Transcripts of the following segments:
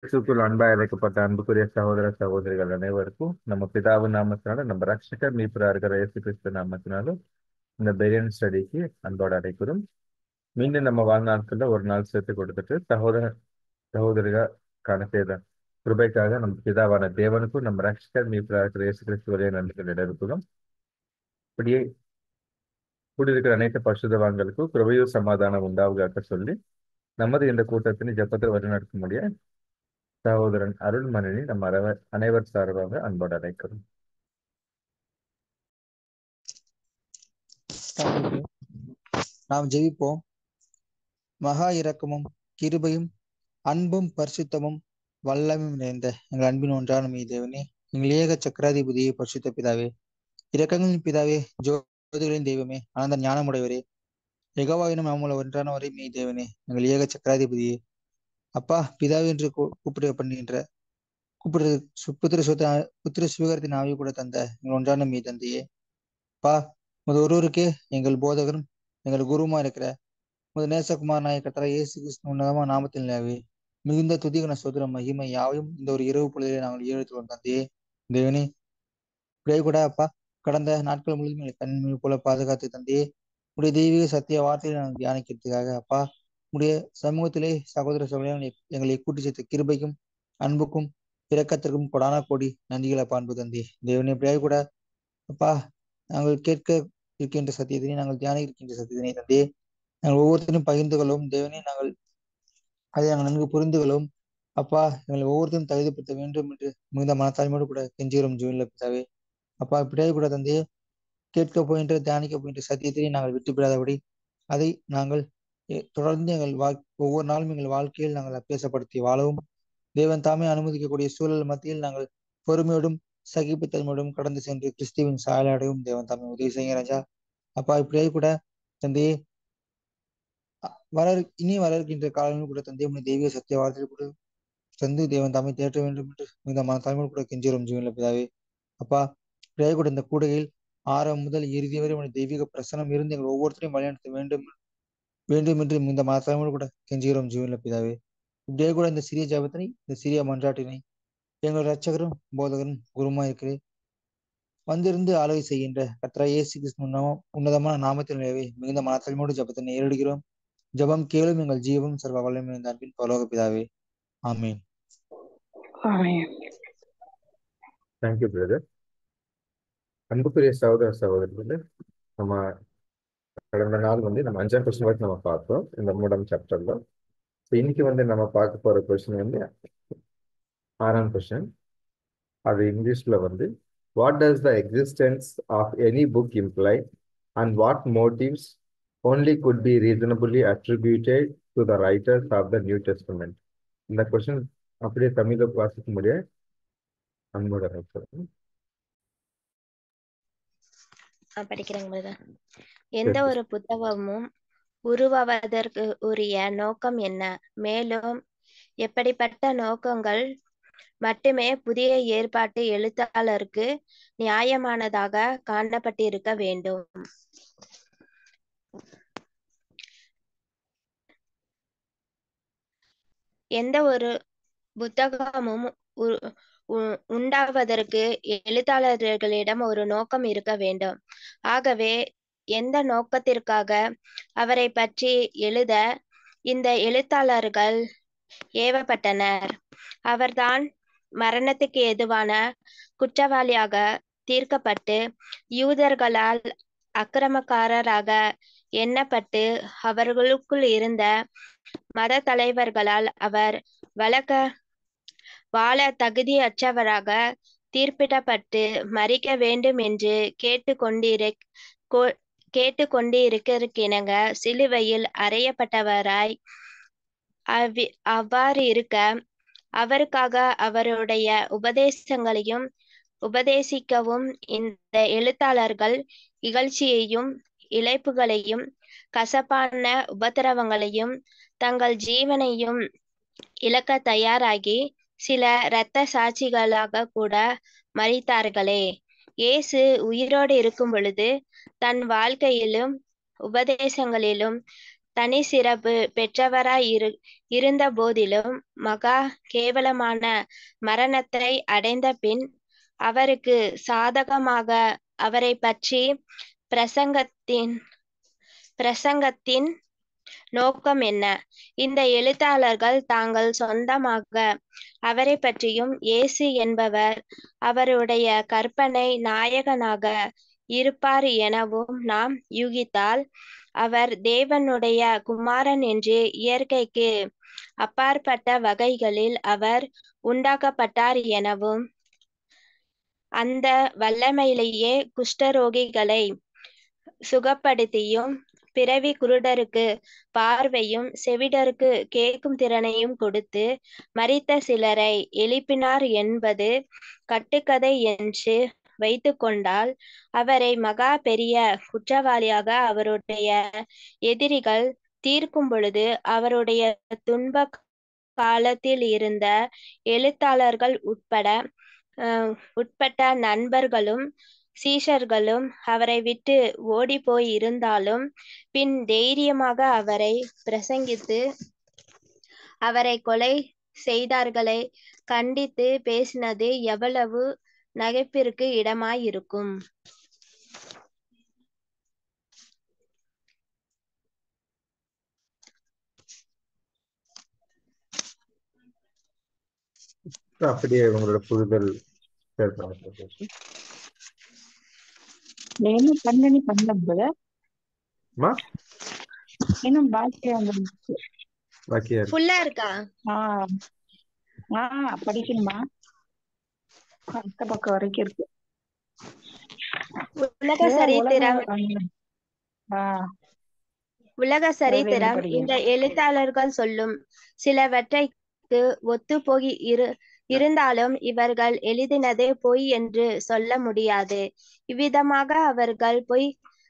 கிறிஸ்துவுக்குள் அன்பாய் அழைக்கப்பட்ட அன்புக்குரிய சகோதர சகோதரிகள் அனைவருக்கும் நம்ம பிதாவின் நாமத்தினாலும் நம்ம ரட்சகர் மீட்பராக இருக்கிற இயேசு கிறிஸ்து நாமத்தினாலும் இந்த பெரியன் ஸ்டடிக்கு அன்போடு அழைக்கிறோம். மீண்டும் நம்ம வாழ்நாட்கள்ல ஒரு நாள் சேர்த்து கொடுத்துட்டு சகோதர சகோதரிகளுக்கான செய்த கிருபைக்காக நம்ம பிதாவான தேவனுக்கும் நம்ம ரட்சகர் மீட்பராக இருக்கிற இயேசு கிறிஸ்து வழியை நன்றிகள் இருக்கிறோம். இப்படியே கூடியிருக்கிற அனைத்து பரிசுத்தவான்களுக்கும் கிருபையும் சமாதானம் உண்டாவுகாக்க சொல்லி நமது இந்த கூட்டத்தின் ஜெபத்தை வழிநடத்த முடிய சகோதரன் அருள்மணி நம்ம அனைவர் சார்பாக அன்போடு அழைக்கிறோம். நாம் ஜெபிப்போம். மகா இரக்கமும் கிருபையும் அன்பும் பரிசுத்தமும் வல்லமும் நிறைந்த எங்கள் அன்பின் ஒன்றான மீ தேவனே, எங்கள் ஏக சக்கராதிபதியே, பரிசுத்த பிதாவே, இரக்கங்களின் பிதாவே, ஜோதிகளின் தெய்வமே, ஆனந்த ஞானமுடையவரே, யெகோவாவினும் நாமுள்ள ஒன்றானவரே மீ தேவனே, எங்கள் ஏக சக்கராதிபதியே, அப்பா பிதாவே என்று கூப்பிட பண்ணுகின்ற புத்திர சுவீகரத்தின் ஆவி கூட தந்த எங்கள் ஒன்றான மீ தந்தையே, அப்பா ஒருவருக்கே எங்கள் போதகரும் எங்கள் குருவுமா இருக்கிற நேசகுமார் நாய கட்டளை இயேசு கிறிஸ்து உன்னதமான நாமத்தில் நிலவே மிகுந்த துதிகன சோதர மகிமை யாவையும் இந்த ஒரு இரவு பொழுதிலே நாங்கள் ஏழுத்துள்ளோம் தந்தையே. தேவனே, இப்படியே கூட அப்பா கடந்த நாட்கள் முழுவதும் எங்களை கண்மணி போல பாதுகாத்து தந்தையே, உடைய தெய்வீக சத்திய வார்த்தையை நாங்கள் தியானிக்கிறதுக்காக அப்பா உடைய சமூகத்திலே சகோதர சகோதரர்கள் எங்களை கூட்டி சேர்த்த கிருபைக்கும் அன்புக்கும் இரக்கத்திற்கும் கொடான கோடி நன்றிகளை பான்பு தந்தி. தேவனே, இப்படியே கூட அப்பா நாங்கள் கேட்க இருக்கின்ற சத்தியத்தினை நாங்கள் தியானிக்க இருக்கின்ற சத்தியத்தினை தந்தையே நாங்கள் ஒவ்வொருத்தரும் பகிர்ந்து கொள்ளவும் தேவனே, நாங்கள் அதை நாங்கள் நன்கு புரிந்து கொள்ளவும் அப்பா எங்களை ஒவ்வொருத்தரும் தகுதிப்படுத்த வேண்டும் என்று மிகுந்த மனத்தாழ்மையோடு கூட கெஞ்சுகிறோம் ஜீவனில் பிதாவே. அப்பா இப்படியே கூட தந்தையே கேட்க போகின்ற தியானிக்க போகின்ற சத்தியத்தினை நாங்கள் விட்டுவிடாதபடி அதை நாங்கள் தொடர்ந்து எங்கள் ஒவ்வொரு நாளும் எங்கள் வாழ்க்கையில் நாங்கள் அபியாசப்படுத்தி வாழவும் தேவன் தாமே அனுமதிக்கக்கூடிய சூழல் மத்தியில் நாங்கள் பொறுமையோடும் சகிப்புத்தன்மையோடும் கடந்து சென்று கிறிஸ்துவின் சாயலடையும் தேவன் தாமே உதவி செய்ய ராஜா. அப்பா இப்படியே கூட தந்தையே இனி வளர்கின்ற காலங்களில் கூட தந்தை தெய்வீக சத்திய வார்த்தையில் கூட தந்து தேவன் தாமே தேற்ற வேண்டும் என்று இந்த மனத்தாழ்மையோடு கூட கெஞ்சுகிறோம் ஜீவனில் பிதாவே. அப்பா இப்படியே கூட இந்த கூடையில் ஆரம்பம் முதல் இறுதி வரை உடைய தெய்வீக பிரசனம் இருந்து எங்கள் ஒவ்வொருத்தரையும் வழிநடத்த வேண்டும் வேண்டும் என்று இந்த மனத்தாழ்மையோடு கூட கெஞ்சுகிறோம் ஜீவனில் பிதாவே. இப்படியே கூட இந்த சிறிய ஜபத்தினை இந்த சிறிய மன்றாட்டினை எங்கள் இரட்சகரும் போதகரும் குருமா இருக்கிறேன் வந்திருந்து ஆளுகை செய்கின்ற கர்த்தராகிய இயேசு கிறிஸ்து உன்னதமான நாமத்தில் நிலவே மிகுந்த மனத்தாழ்மையோடு ஜபத்தினை ஏறிடுகிறோம். ஜபம் கேளும் எங்கள் ஜீவம் சர்வ வல்லமை இந்த அன்பின் பரலோக பிதாவே. ஆமீன். Thank you brother. அன்புக்குரிய சகோதர சகோதரிகளே, நம்ம கடந்த நாள் நம்ம 5ஆம் கொஸ்டின் வரைக்கும் நம்ம பார்த்தோம் இந்த 3ஆம் சாப்டர்ல. இன்னைக்கு நம்ம பார்க்க போற கொஸ்டின் 6ஆம் கொஸ்டின். அது இங்கிலீஷ்ல what does the existence of any book imply and what motives only could be reasonably attributed to the writers of the New Testament. இந்த கொஸ்டின் அப்படியே தமிழ்ல வாசிக்க முடிய அன்போட படிக்கிறேங்க. எந்த ஒரு புத்தகமும் உருவாவதற்கு உரிய நோக்கம் என்ன, மேலும் எப்படிப்பட்ட நோக்கங்கள் மட்டுமே புதிய ஏற்பாட்டு எழுத்தாளருக்கு நியாயமானதாக காணப்பட்டிருக்க வேண்டும். எந்த ஒரு புத்தகமும் உண்டாவதற்கு எழுத்தாளர்களிடம் ஒரு நோக்கம் இருக்க வேண்டும். ஆகவே எந்த நோக்கத்திற்காக அவரை பற்றி எழுத இந்த எழுத்தாளர்கள் ஏவப்பட்டனர்? அவர்தான் மரணத்துக்கு ஏதுவான குற்றவாளியாக தீர்க்கப்பட்டு யூதர்களால் அக்கிரமக்காரராக எண்ணப்பட்டு அவர்களுக்குள் இருந்த மத தலைவர்களால் அவர் வாழ தகுதியற்றவராக தீர்ப்பிடப்பட்டு மரிக்க வேண்டும் என்று கேட்டுக்கொண்டிருக்கிற சிலுவையில் அறையப்பட்டவராய் அவ்வாறு இருக்க அவருக்காக அவருடைய உபதேசங்களையும் உபதேசிக்கவும் இந்த எழுத்தாளர்கள் இகழ்ச்சியையும் இழைப்புகளையும் கசப்பான உபத்திரவங்களையும் தங்கள் ஜீவனையும் இழக்க தயாராகி சில இரத்த சாட்சிகளாக கூட மரித்தார்களே. இயேசு உயிரோடு இருக்கும் பொழுது தன் வாழ்க்கையிலும் உபதேசங்களிலும் தனி சிறப்பு பெற்றவராய் இருந்த போதிலும் மகா கேவலமான மரணத்தை அடைந்த பின் அவருக்கு சாதகமாக அவரை பற்றி பிரசங்கத்தின் நோக்கம் என்ன? இந்த எழுத்தாளர்கள் தாங்கள் சொந்தமாக அவரை பற்றியும் இயேசு என்பவர் அவருடைய கற்பனை நாயகனாக இருப்பார் எனவும் நாம் யூகித்தால், அவர் தேவனுடைய குமாரன் என்று இயற்கைக்கு அப்பாற்பட்ட வகைகளில் அவர் உண்டாக்கப்பட்டார் எனவும், அந்த வல்லமையிலேயே குஷ்டரோகிகளை சுகப்படுத்தியும் பிறவி குருடருக்கு பார்வையும் செவிடருக்கு கேட்கும் திறனையும் கொடுத்து மரித்த சிலரை எழுப்பினார் என்பது கட்டுக்கதை என்று வைத்து கொண்டால், அவரை மகா பெரிய குற்றவாளியாக அவருடைய எதிரிகள் தீர்க்கும் பொழுது அவருடைய துன்ப காலத்தில் இருந்த எழுத்தாளர்கள் உட்பட்ட நண்பர்களும் சீஷர்களும் அவரை விட்டு ஓடி போய் இருந்தாலும் பின் தைரியமாக அவரை பிரசங்கித்து அவரை கொலை செய்தார்களை கண்டித்து பேசினது எவ்வளவு நகைப்பிற்கு இடமாயிருக்கும். அப்படியே உங்களோட புரிதல் నేను 12 இன்னும் பாக்கியா ஃபுல்லா இருக்கா? படிக்கணுமா? அடுத்த பக்கம் வரைக்கும் இருக்கு. உலக சரித்திரம் இந்த எழுத்தாளர்கள் சொல்லும் சிலவற்றைக்கு ஒத்து போகி இருந்தாலும் இவர்கள் எழுதினது பொய் என்று சொல்ல முடியாது. இவ்விதமாக அவர்கள் பொய்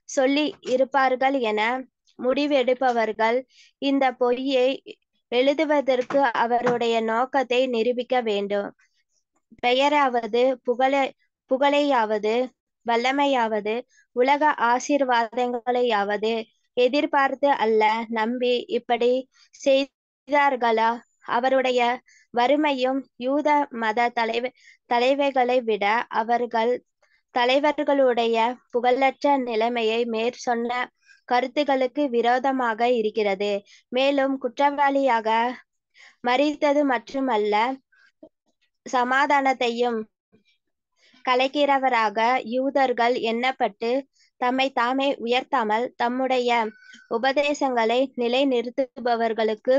சொல்லி இருப்பார்கள் என முடிவெடுப்பவர்கள் இந்த பொய்யை எழுதுவதற்கு அவருடைய நோக்கத்தை நிரூபிக்க வேண்டும். பெயராவது புகழையாவது வல்லமையாவது உலக ஆசீர்வாதங்களையாவது எதிர்பார்த்து அல்ல, நம்பி இப்படி செய்தார்களா? அவருடைய வறுமையும் யூத மத தலைவைகளை விட அவர்கள் தலைவர்களுடைய புகழற்ற நிலைமையை மேற்சொன்ன கருத்துகளுக்கு விரோதமாக இருக்கிறது. மேலும் குற்றவாளியாக மரித்தது மட்டுமல்ல, சமாதானத்தையும் கலைக்கிறவராக யூதர்கள் எண்ணப்பட்டு தம்மை தாமே உயர்த்தாமல் தம்முடைய உபதேசங்களை நிலைநிறுத்துபவர்களுக்கு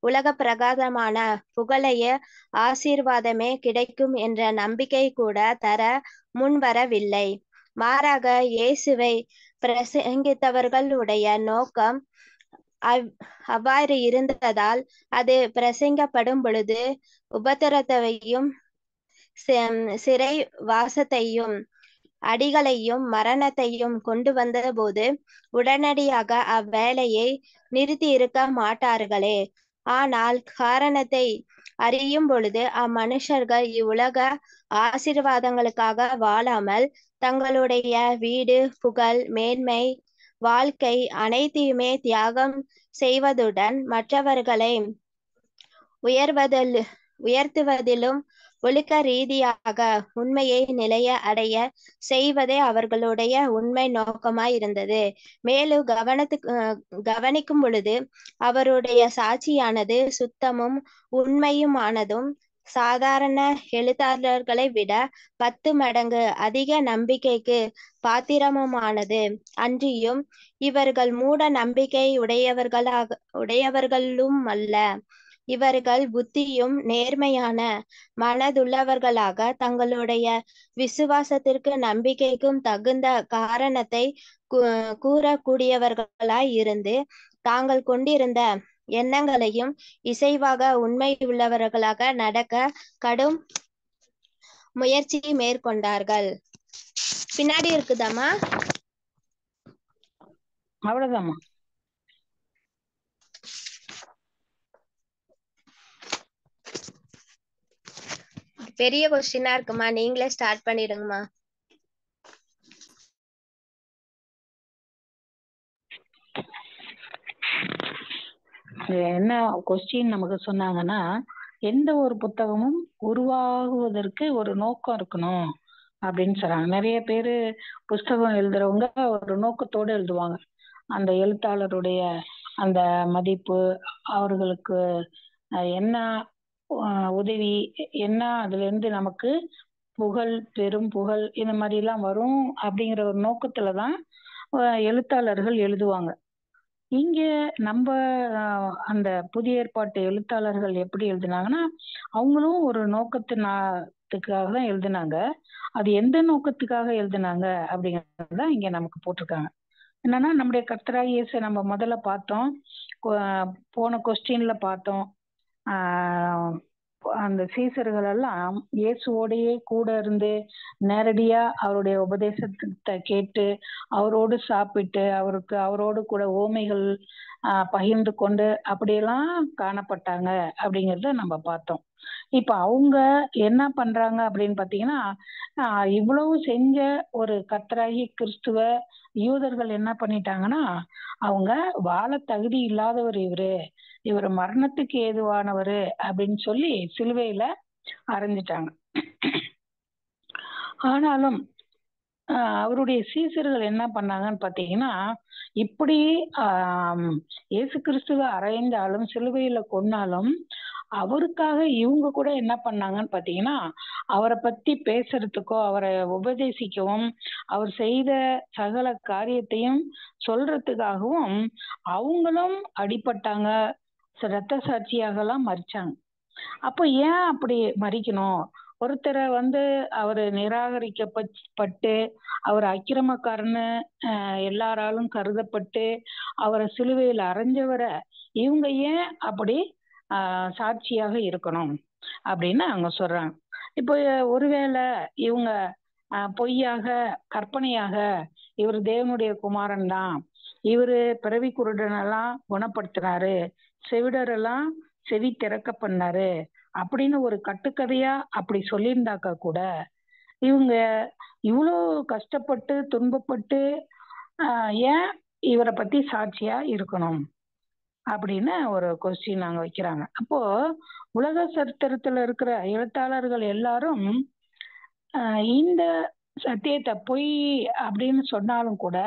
உலக பிரகாசமான புகழைய ஆசீர்வாதமே கிடைக்கும் என்ற நம்பிக்கை கூட தர முன்வரவில்லை. மாறாக இயேசுவை பிரசங்கித்தவர்களுடைய நோக்கம் அவ்வாறு இருந்ததால் அது பிரசங்கப்படும் பொழுது உபத்திரத்தையும் சிறை வாசத்தையும் அடிகளையும் மரணத்தையும் கொண்டு வந்த போது உடனடியாக அவ்வேளையை நிறுத்தி இருக்க மாட்டார்களே. ஆனால் காரணத்தை அறியும் பொழுது அம்மனுஷர்கள் இவ்வுலக ஆசீர்வாதங்களுக்காக வாழாமல் தங்களுடைய வீடு, புகழ், மேன்மை, வாழ்க்கை அனைத்தையுமே தியாகம் செய்வதுடன் மற்றவர்களை உயர்த்துவதிலும் ஒழுக்க ரீதியாக உண்மையை நிலைய அடைய செய்வதே அவர்களுடைய உண்மை நோக்கமாயிருந்தது. மேலும் கவனிக்கும் பொழுது அவருடைய சாட்சியானது சுத்தமும் உண்மையுமானதும் சாதாரண எழுத்தாளர்களை விட 10 மடங்கு அதிக நம்பிக்கைக்கு பாத்திரமுமானது. அன்றியும் இவர்கள் மூட நம்பிக்கை உடையவர்களும் அல்ல. இவர்கள் புத்தியும் நேர்மையான மனதுள்ளவர்களாக தங்களுடைய விசுவாசத்திற்கு நம்பிக்கைக்கும் தகுந்த காரணத்தை கூறக்கூடியவர்களாய் இருந்து தாங்கள் கொண்டிருந்த எண்ணங்களையும் இசைவாக உண்மை உள்ளவர்களாக நடக்க கடும் முயற்சி மேற்கொண்டார்கள். பின்னாடி இருக்குதாமா? அவ்வளவுதாம்மா. பெரிய கொஸ்டினா இருக்குமா, நீங்களே ஸ்டார்ட் பண்ணிடுங்கம்மா. என்ன கொஸ்டின் நமக்கு சொன்னாங்கன்னா, எந்த ஒரு புத்தகமும் உருவாகுவதற்கு ஒரு நோக்கம் இருக்கணும் அப்படின்னு சொல்றாங்க. நிறைய பேரு புஸ்தகம் எழுதுறவங்க ஒரு நோக்கத்தோடு எழுதுவாங்க. அந்த எழுத்தாளருடைய அந்த மதிப்பு, அவர்களுக்கு என்ன உதவி, என்ன அதுல இருந்து நமக்கு புகழ், பெரும் புகழ் இந்த மாதிரி எல்லாம் வரும் அப்படிங்கிற ஒரு நோக்கத்துலதான் எழுத்தாளர்கள் எழுதுவாங்க. இங்க நம்ம அந்த புதிய ஏற்பாட்டு எழுத்தாளர்கள் எப்படி எழுதினாங்கன்னா, அவங்களும் ஒரு நோக்கத்தினாத்துக்காக தான் எழுதினாங்க. அது எந்த நோக்கத்துக்காக எழுதினாங்க அப்படிங்கறதுதான் இங்க நமக்கு போட்டிருக்காங்க. என்னன்னா, நம்முடைய கர்த்தராகிய இயேசு நம்ம முதல்ல பார்த்தோம், போன கொஸ்டின்ல பார்த்தோம். அந்த சீசர்கள் எல்லாம் இயேசுவோடையே கூட இருந்து நேரடியா அவருடைய உபதேசத்தை கேட்டு அவரோடு சாப்பிட்டு அவரோடு கூட ஓமைகள் பகிர்ந்து கொண்டு அப்படியெல்லாம் காணப்பட்டாங்க அப்படிங்கறத நம்ம பார்த்தோம். இப்ப அவங்க என்ன பண்றாங்க அப்படின்னு பாத்தீங்கன்னா, இவ்வளவு செஞ்ச ஒரு கர்த்தராகிய கிறிஸ்துவ யூதர்கள் என்ன பண்ணிட்டாங்கன்னா, அவங்க வாழ தகுதி இல்லாதவர் இவர் மரணத்துக்கு ஏதுவானவர் அப்படின்னு சொல்லி சிலுவையில அறைஞ்சிட்டாங்க. ஆனாலும் அவருடைய சீசர்கள் என்ன பண்ணாங்கன்னு பாத்தீங்கன்னா, இப்படி இயேசு கிறிஸ்துவ அறைந்தாலும் சிலுவையில கொன்னாலும் அவருக்காக இவங்க கூட என்ன பண்ணாங்கன்னு பாத்தீங்கன்னா, அவரை பத்தி பேசுறதுக்கோ அவரை உபதேசிக்கவும் அவர் செய்த சகல காரியத்தையும் சொல்றதுக்காகவும் அவங்களும் அடிபட்டாங்க, இரத்த சாட்சியாக எல்லாம் மரிச்சாங்க. அப்போ ஏன் அப்படி மறிக்கணும்? ஒருத்தரை அவரு நிராகரிக்கப்பட்டு அவர் அக்கிரமக்காரன்னு எல்லாராலும் கருதப்பட்டு அவரை சிலுவையில் அறைஞ்சவரை இவங்க ஏன் அப்படி சாட்சியாக இருக்கணும் அப்படின்னு அவங்க சொல்றாங்க. இப்போ ஒருவேளை இவங்க பொய்யாக கற்பனையாக இவர் தேவனுடைய குமாரன் தான், இவரு பிறவி குருடனெல்லாம் குணப்படுத்தினாரு, செவிடரெல்லாம் செவி திறக்க பண்ணாரு அப்படின்னு ஒரு கட்டுக்கதையா அப்படி சொல்லியிருந்தாக்கா கூட இவங்க இவ்வளோ கஷ்டப்பட்டு துன்பப்பட்டு ஏன் இவரை பத்தி சாட்சியா இருக்கணும் அப்படின்னு ஒரு கொஸ்டின் நாங்க வைக்கிறாங்க. அப்போ உலக சரித்திரத்துல இருக்கிற எழுத்தாளர்கள் எல்லாரும் இந்த சத்தியத்தை பொய் அப்படின்னு சொன்னாலும் கூட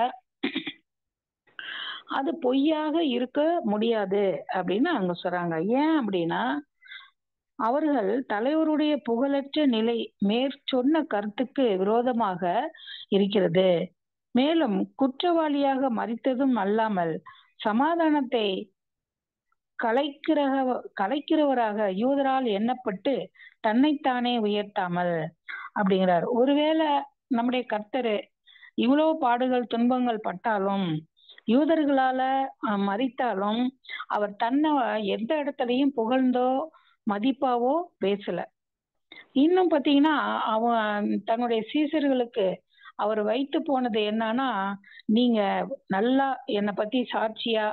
அது பொய்யாக இருக்க முடியாது அப்படின்னு அவங்க சொல்றாங்க. ஏன் அப்படின்னா, அவர்கள் தலைவருடைய புகழற்ற நிலை மேற்சொன்ன கருத்துக்கு விரோதமாக இருக்கிறது. மேலும் குற்றவாளியாக மறித்ததும் அல்லாமல் சமாதானத்தை கலைக்கிறவராக யூதரால் எண்ணப்பட்டு தன்னைத்தானே உயர்த்தாமல் அப்படிங்கிறார். ஒருவேளை நம்முடைய கர்த்தர் இவ்வளவு பாடுகள் துன்பங்கள் பட்டாலும் யூதர்களால மறித்தாலும் அவர் தன்னை எந்த இடத்துலயும் புகழ்ந்தோ மதிப்பாவோ பேசல. இன்னும் பாத்தீங்கன்னா அவன் தன்னுடைய சீசர்களுக்கு அவர் வைத்து போனது என்னன்னா, நீங்க நல்லா என்னை பத்தி சாட்சியா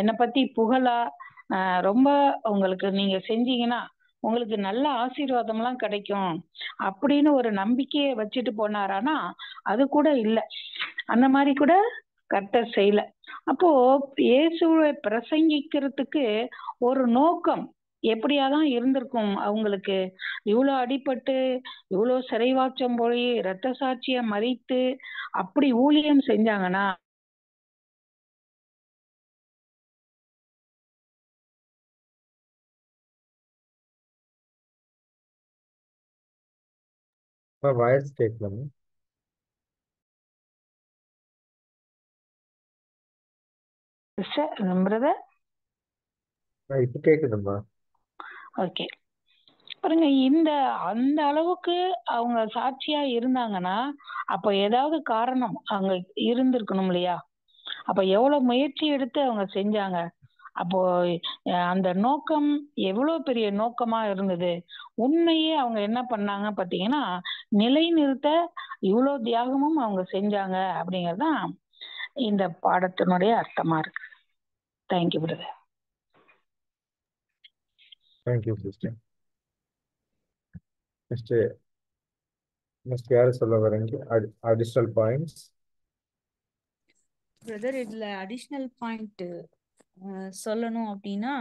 என்னை பத்தி புகழா ரொம்ப உங்களுக்கு நீங்க செஞ்சீங்கன்னா உங்களுக்கு நல்ல ஆசீர்வாதம் எல்லாம் கிடைக்கும் அப்படின்னு ஒரு நம்பிக்கையை வச்சுட்டு போனாரானா அது கூட இல்லை. அந்த மாதிரி கூட கர்த்தர் செய்யல. அப்போ இயேசுவை பிரசங்கிக்கிறதுக்கு ஒரு நோக்கம் எப்படியாதான் இருந்திருக்கும் அவங்களுக்கு. இவ்வளவு அடிபட்டு இவ்வளவு சிறைவாச்சம் போய் இரத்த சாட்சிய மறித்து அப்படி ஊழியம் செஞ்சாங்கன்னா வாய்ஸ் கேட்கலாமா? பிரதர் இப்ப கேக்குதுமா? ஓகே, பாருங்க, அந்த அளவுக்கு அவங்க சாட்சியா இருந்தாங்கன்னா அப்ப ஏதாவது காரணம் அங்க இருந்திருக்கணும் இல்லையா? அப்ப எவ்வளவு முயற்சி எடுத்து அவங்க செஞ்சாங்க. அப்போ அந்த நோக்கம் எவ்வளவு பெரிய நோக்கமா இருந்தது. உண்மையே அவங்க என்ன பண்ணாங்க பாத்தீங்கன்னா, நிலைநிறுத்த இவ்வளவு தியாகமும் அவங்க செஞ்சாங்க அப்படிங்கறதுதான் இந்த பாடத்தினுடைய அர்த்தமா இருக்கு. Thank you brother. Thank you sister. Next யாரு சொல்ல வரீங்க? Additional points. பிரதர், இதுல அடிஷ்னல் பாயிண்ட் சொல்லணும் அப்படின்னா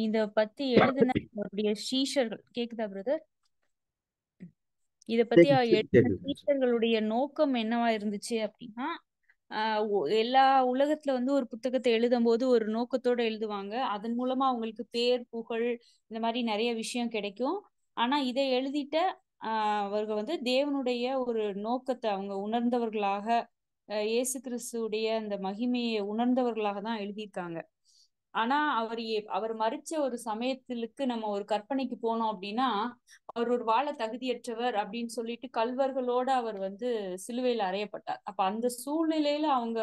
இத பத்தி எழுதின அவருடைய சீஷர்கள் கேக்குதா பிரதர்? இத பத்தி எழுதின சீஷர்களுடைய நோக்கம் என்னவா இருந்துச்சு அப்படின்னா எல்லா உலகத்துல வந்து ஒரு புத்தகத்தை எழுதும் போது ஒரு நோக்கத்தோட எழுதுவாங்க. அதன் மூலமா அவங்களுக்கு பேர் புகழ் இந்த மாதிரி நிறைய விஷயம் கிடைக்கும். ஆனா இதை எழுதிட்ட அவர்கள் வந்து தேவனுடைய ஒரு நோக்கத்தை அவங்க உணர்ந்தவர்களாக இயேசு கிறிஸ்துடைய அந்த மகிமையை உணர்ந்தவர்களாக தான் எழுதியிருக்காங்க. ஆனா அவர் மரிச்ச ஒரு சமயத்திற்கு நம்ம ஒரு கற்பனைக்கு போனோம் அப்படின்னா அவர் ஒரு வாழ தகுதியற்றவர் அப்படின்னு சொல்லிட்டு கல்வர்களோட அவர் வந்து சிலுவையில் அறையப்பட்டார். அப்ப அந்த சூழ்நிலையில அவங்க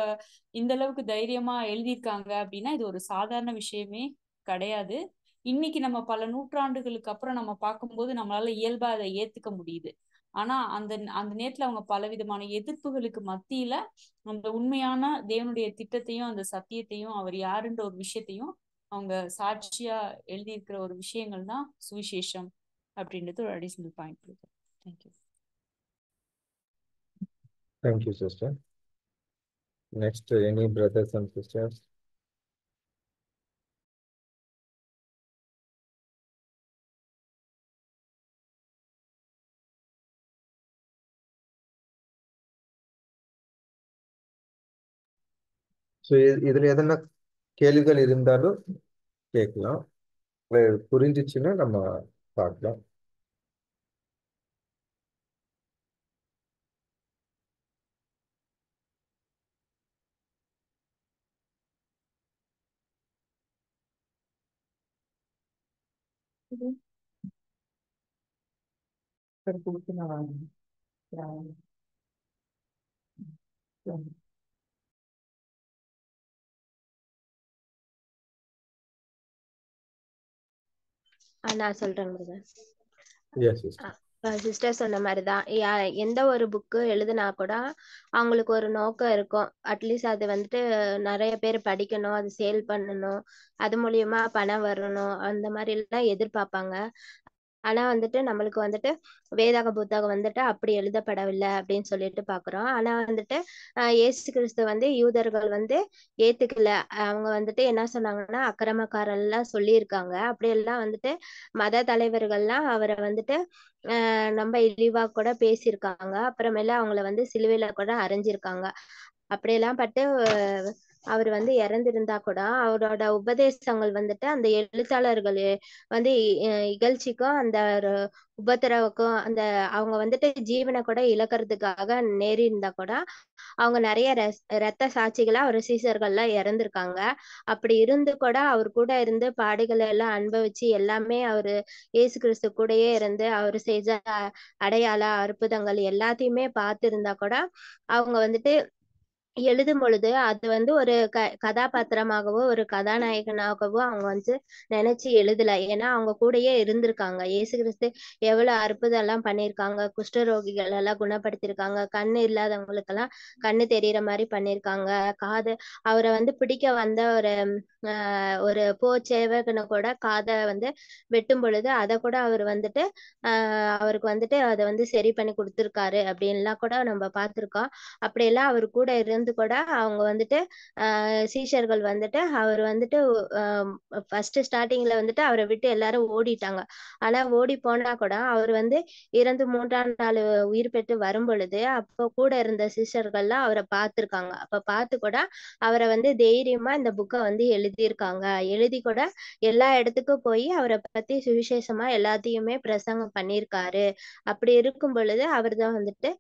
இந்த அளவுக்கு தைரியமா எழுதியிருக்காங்க அப்படின்னா இது ஒரு சாதாரண விஷயமே கிடையாது. இன்னைக்கு நம்ம பல நூற்றாண்டுகளுக்கு அப்புறம் நம்ம பார்க்கும்போது நம்மளால இயல்பா அதை ஏத்துக்க முடியுது. ஆனா அந்த அந்த நேரத்துல அவங்க பலவிதமான எதிர்ப்புகளுக்கு மத்தியில அந்த உண்மையான தேவனுடைய திட்டத்தையும் அந்த சத்தியத்தையும் அவர் யாருன்ற ஒரு விஷயத்தையும் அவங்க சாட்சியா எழுதியிருக்கிற ஒரு விஷயங்கள் தான் சுவிசேஷம் அப்படின்றது ஒரு அடிஷனல் பாயிண்ட் இருக்கு. Thank you. Thank you sister. Next any brothers and sisters? So இதில் எதனா கேள்விகள் இருந்தாலும் கேட்கலாம். புரிஞ்சிச்சுன்னா நம்ம பார்க்கலாம். நான் சொல்றேன் எஸ் சிஸ்டர். சிஸ்டர் சொன்ன மாதிரிதான் எந்த ஒரு புக்கு எழுதுனா கூட அவங்களுக்கு ஒரு நோக்கம் இருக்கும். அட்லீஸ்ட் அது வந்துட்டு நிறைய பேர் படிக்கணும், அது சேல் பண்ணணும், அது மூலியமா பணம் வரணும், அந்த மாதிரி எல்லாம் எதிர்பார்ப்பாங்க. ஆனா வந்துட்டு நம்மளுக்கு வந்துட்டு வேதாக புத்தகம் வந்துட்டு அப்படி எழுதப்படவில்லை அப்படின்னு சொல்லிட்டு பாக்குறோம். ஆனா வந்துட்டு இயேசு கிறிஸ்து வந்து யூதர்கள் வந்து ஏத்துக்கல. அவங்க வந்துட்டு என்ன சொன்னாங்கன்னா அக்கிரமக்காரெல்லாம் சொல்லியிருக்காங்க. அப்படியெல்லாம் வந்துட்டு மத தலைவர்கள்லாம் அவரை வந்துட்டு ரொம்ப இழிவா கூட பேசியிருக்காங்க. அப்புறமேல அவங்கள வந்து சிலுவையில கூட அரைஞ்சிருக்காங்க. அப்படியெல்லாம் பட்டு அவர் வந்து இறந்திருந்தா கூட அவரோட உபதேசங்கள் வந்துட்டு அந்த எழுத்தாளர்கள் வந்து இகழ்ச்சிக்கும் அந்த உபத்திரவுக்கும் அந்த அவங்க வந்துட்டு ஜீவனை கூட இழக்கிறதுக்காக நேரி இருந்தா கூட அவங்க நிறைய ரத்த சாட்சிகளா அவர் சீசர்கள்லாம் இறந்திருக்காங்க. அப்படி இருந்து கூட அவர் கூட இருந்து பாடுகளை எல்லாம் அனுபவிச்சு எல்லாமே அவரு இயேசு கிறிஸ்து கூடயே இருந்து அவர் செஞ்ச அடையாள அற்புதங்கள் எல்லாத்தையுமே பார்த்து இருந்தா கூட அவங்க வந்துட்டு எழுதும் பொழுது அது வந்து ஒரு கதாபாத்திரமாகவோ ஒரு கதாநாயகனாகவோ அவங்க வந்து நினைச்சு எழுதல. ஏன்னா அவங்க கூடயே இருந்திருக்காங்க. இயேசு கிறிஸ்து எவ்வளவு அற்புதம் எல்லாம் பண்ணியிருக்காங்க. குஷ்டரோகிகள் எல்லாம் குணப்படுத்திருக்காங்க. கண்ணு இல்லாதவங்களுக்கெல்லாம் கண்ணு தெரியற மாதிரி பண்ணியிருக்காங்க. அவரை வந்து பிடிக்க வந்த ஒரு போச்சேவகனை கூட காதை வந்து வெட்டும் பொழுது அதை கூட அவர் வந்துட்டு அவருக்கு வந்துட்டு அதை வந்து சரி பண்ணி கொடுத்துருக்காரு அப்படின்லாம் கூட நம்ம பார்த்திருக்கோம். அப்படியெல்லாம் அவர் கூட இருந்து கூட அவங்க வந்துட்டு சீஷர்கள் வந்துட்டு அவர் வந்துட்டு ஃபர்ஸ்ட் ஸ்டார்டிங்ல வந்துட்டு அவரை விட்டு எல்லாரும் ஓடிட்டாங்க. ஆனா ஓடி போனா கூட அவர் வந்து இறந்து 3ஆம் நாள் உயிர் பெற்று வரும் பொழுது அப்போ கூட இருந்த சீஷர்கள்லாம் அவரை பார்த்திருக்காங்க. அப்ப பார்த்து கூட அவரை வந்து தைரியமா இந்த புக்கை வந்து எழுதியிருக்காங்க. எழுதி கூட எல்லா இடத்துக்கும் போய் அவரை பத்தி சுவிசேஷமா எல்லாத்தையுமே பிரசங்கம் பண்ணியிருக்காரு. அப்படி இருக்கும் பொழுது அவர் தான் வந்துட்டு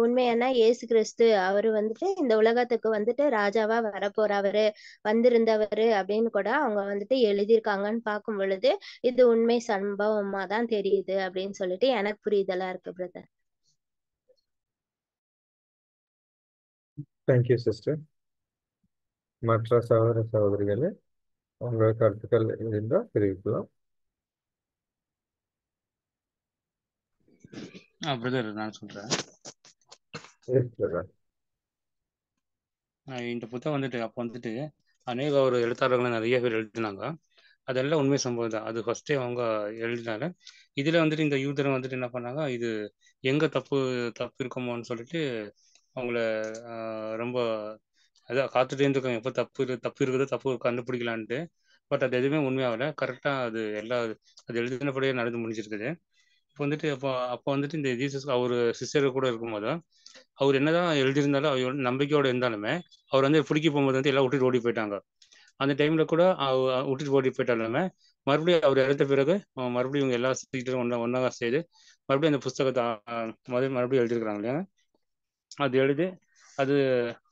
உண்மையான இயேசு கிறிஸ்து. அவரு வந்துட்டு இந்த உலகத்துக்கு வந்துட்டு ராஜாவா வரப்போறவரு வந்திருந்தவரு அப்படின்னு கூட அவங்க வந்துட்டு எழுதியிருக்காங்கன்னு பார்க்கும் பொழுது இது உண்மை சம்பவமா தான் தெரியுது அப்படின்னு சொல்லிட்டு எனக்கு புரியுதலா இருக்கு பிரதர். Thank you sister. மற்ற சகோதர சகோதரிகளே உங்கள் கருத்துக்கள் இருந்தால் தெரிவிக்கலாம். பிரதர் நான் சொல்றேன். இந்த புத்தகம் வந்துட்டு அப்போ வந்துட்டு அநேக ஒரு எழுத்தாளர்கள் நிறைய பேர் எழுதினாங்க. அதெல்லாம் உண்மை சம்பவம் தான். அது ஃபர்ஸ்டே அவங்க எழுதினாங்க. இதுல வந்துட்டு இந்த யூதரை வந்துட்டு என்ன பண்ணாங்க, இது எங்க தப்பு இருக்குமோன்னு சொல்லிட்டு அவங்கள ரொம்ப அதான் காத்துட்டே இருந்திருக்காங்க எப்போ தப்பு இருக்குதோ தப்பு கண்டுபிடிக்கலான்ட்டு. பட் அது எதுவுமே உண்மையாகல. கரெக்டாக அது அது எழுதினபடியே நடந்து முடிஞ்சிருக்குது. இப்போ வந்துட்டு அப்போ வந்துட்டு இந்த ஜீசஸ் அவர் சிஸ்டர் கூட இருக்கும்போது அவர் என்னதான் எழுதியிருந்தாலும் அவர் நம்பிக்கையோடு இருந்தாலுமே அவர் வந்து பிடிக்க போகும்போது வந்து எல்லாம் விட்டுட்டு ஓடி போயிட்டாங்க. அந்த டைமில் கூட விட்டுட்டு ஓடி போயிட்டாலுமே மறுபடியும் அவர் இறந்த பிறகு மறுபடியும் இவங்க எல்லா சீக்கிரம் ஒன்றாக செய்து மறுபடியும் அந்த புஸ்தகத்தை மறுபடியும் எழுதியிருக்கிறாங்க இல்லையா. அது எழுதி அது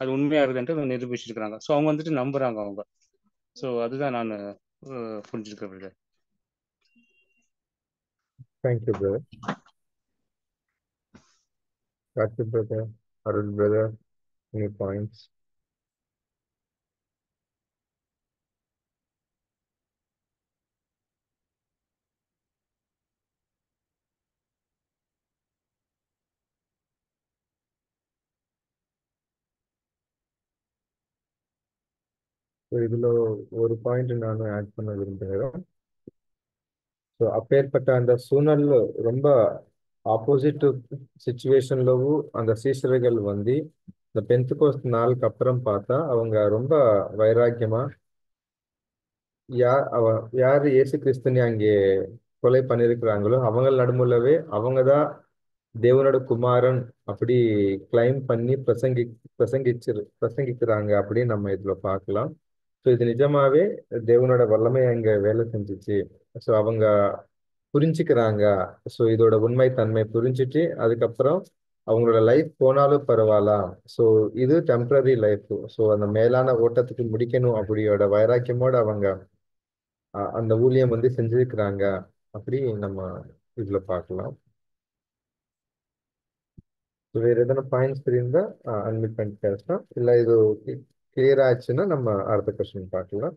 அது உண்மையாக இருக்குதுன்ட்டு நிரூபிச்சிருக்கிறாங்க. ஸோ அவங்க வந்துட்டு நம்புகிறாங்க அவங்க. ஸோ அதுதான் நான் புரிஞ்சிருக்கிறேன். Thank you brother. Karthi brother, Arul brother, any points? இதுல ஒரு பாயிண்ட் நான் ஆட் பண்ண விரும்புகிறேன். ஸோ அப்பேற்பட்ட அந்த சூழ்நிலை ரொம்ப ஆப்போசிட் சுச்சுவேஷன்லவும் அந்த சீஷர்கள் வந்து இந்த பெந்தைக்கோஸ்து நாளுக்கு அப்புறம் பார்த்தா அவங்க ரொம்ப வைராக்கியமா யார் இயேசு கிறிஸ்துன்னு அங்கே கொலை பண்ணியிருக்கிறாங்களோ அவங்க நடுமுலவே அவங்க தான் தேவனோட குமாரன் அப்படி கிளைம் பண்ணி பிரசங்கிக்கிறாங்க அப்படின்னு நம்ம இதுல பார்க்கலாம். ஸோ இது நிஜமாவே தேவனோட வல்லமை அங்க வேலை செஞ்சுச்சு. ஸோ அவங்க புரிஞ்சுக்கிறாங்க. ஸோ இதோட உண்மை தன்மை புரிஞ்சுட்டு அதுக்கப்புறம் அவங்களோட லைஃப் போனாலும் பரவாயில்ல, ஸோ இது டெம்பரரி லைஃப், ஸோ அந்த மேலான ஓட்டத்துக்கு முடிக்கணும் அப்படியோட வைராக்கியமோட அவங்க அந்த ஊழியம் வந்து செஞ்சிருக்கிறாங்க அப்படி நம்ம இதுல பார்க்கலாம். வேற எதனா பாயிண்ட்ஸ் இருந்தா அட்மிட் பண்ணிட்டு பேசலாம். இல்லை இது கிளியர் ஆச்சுன்னா நம்ம அடுத்த கொஸ்டின் பார்க்கலாம்.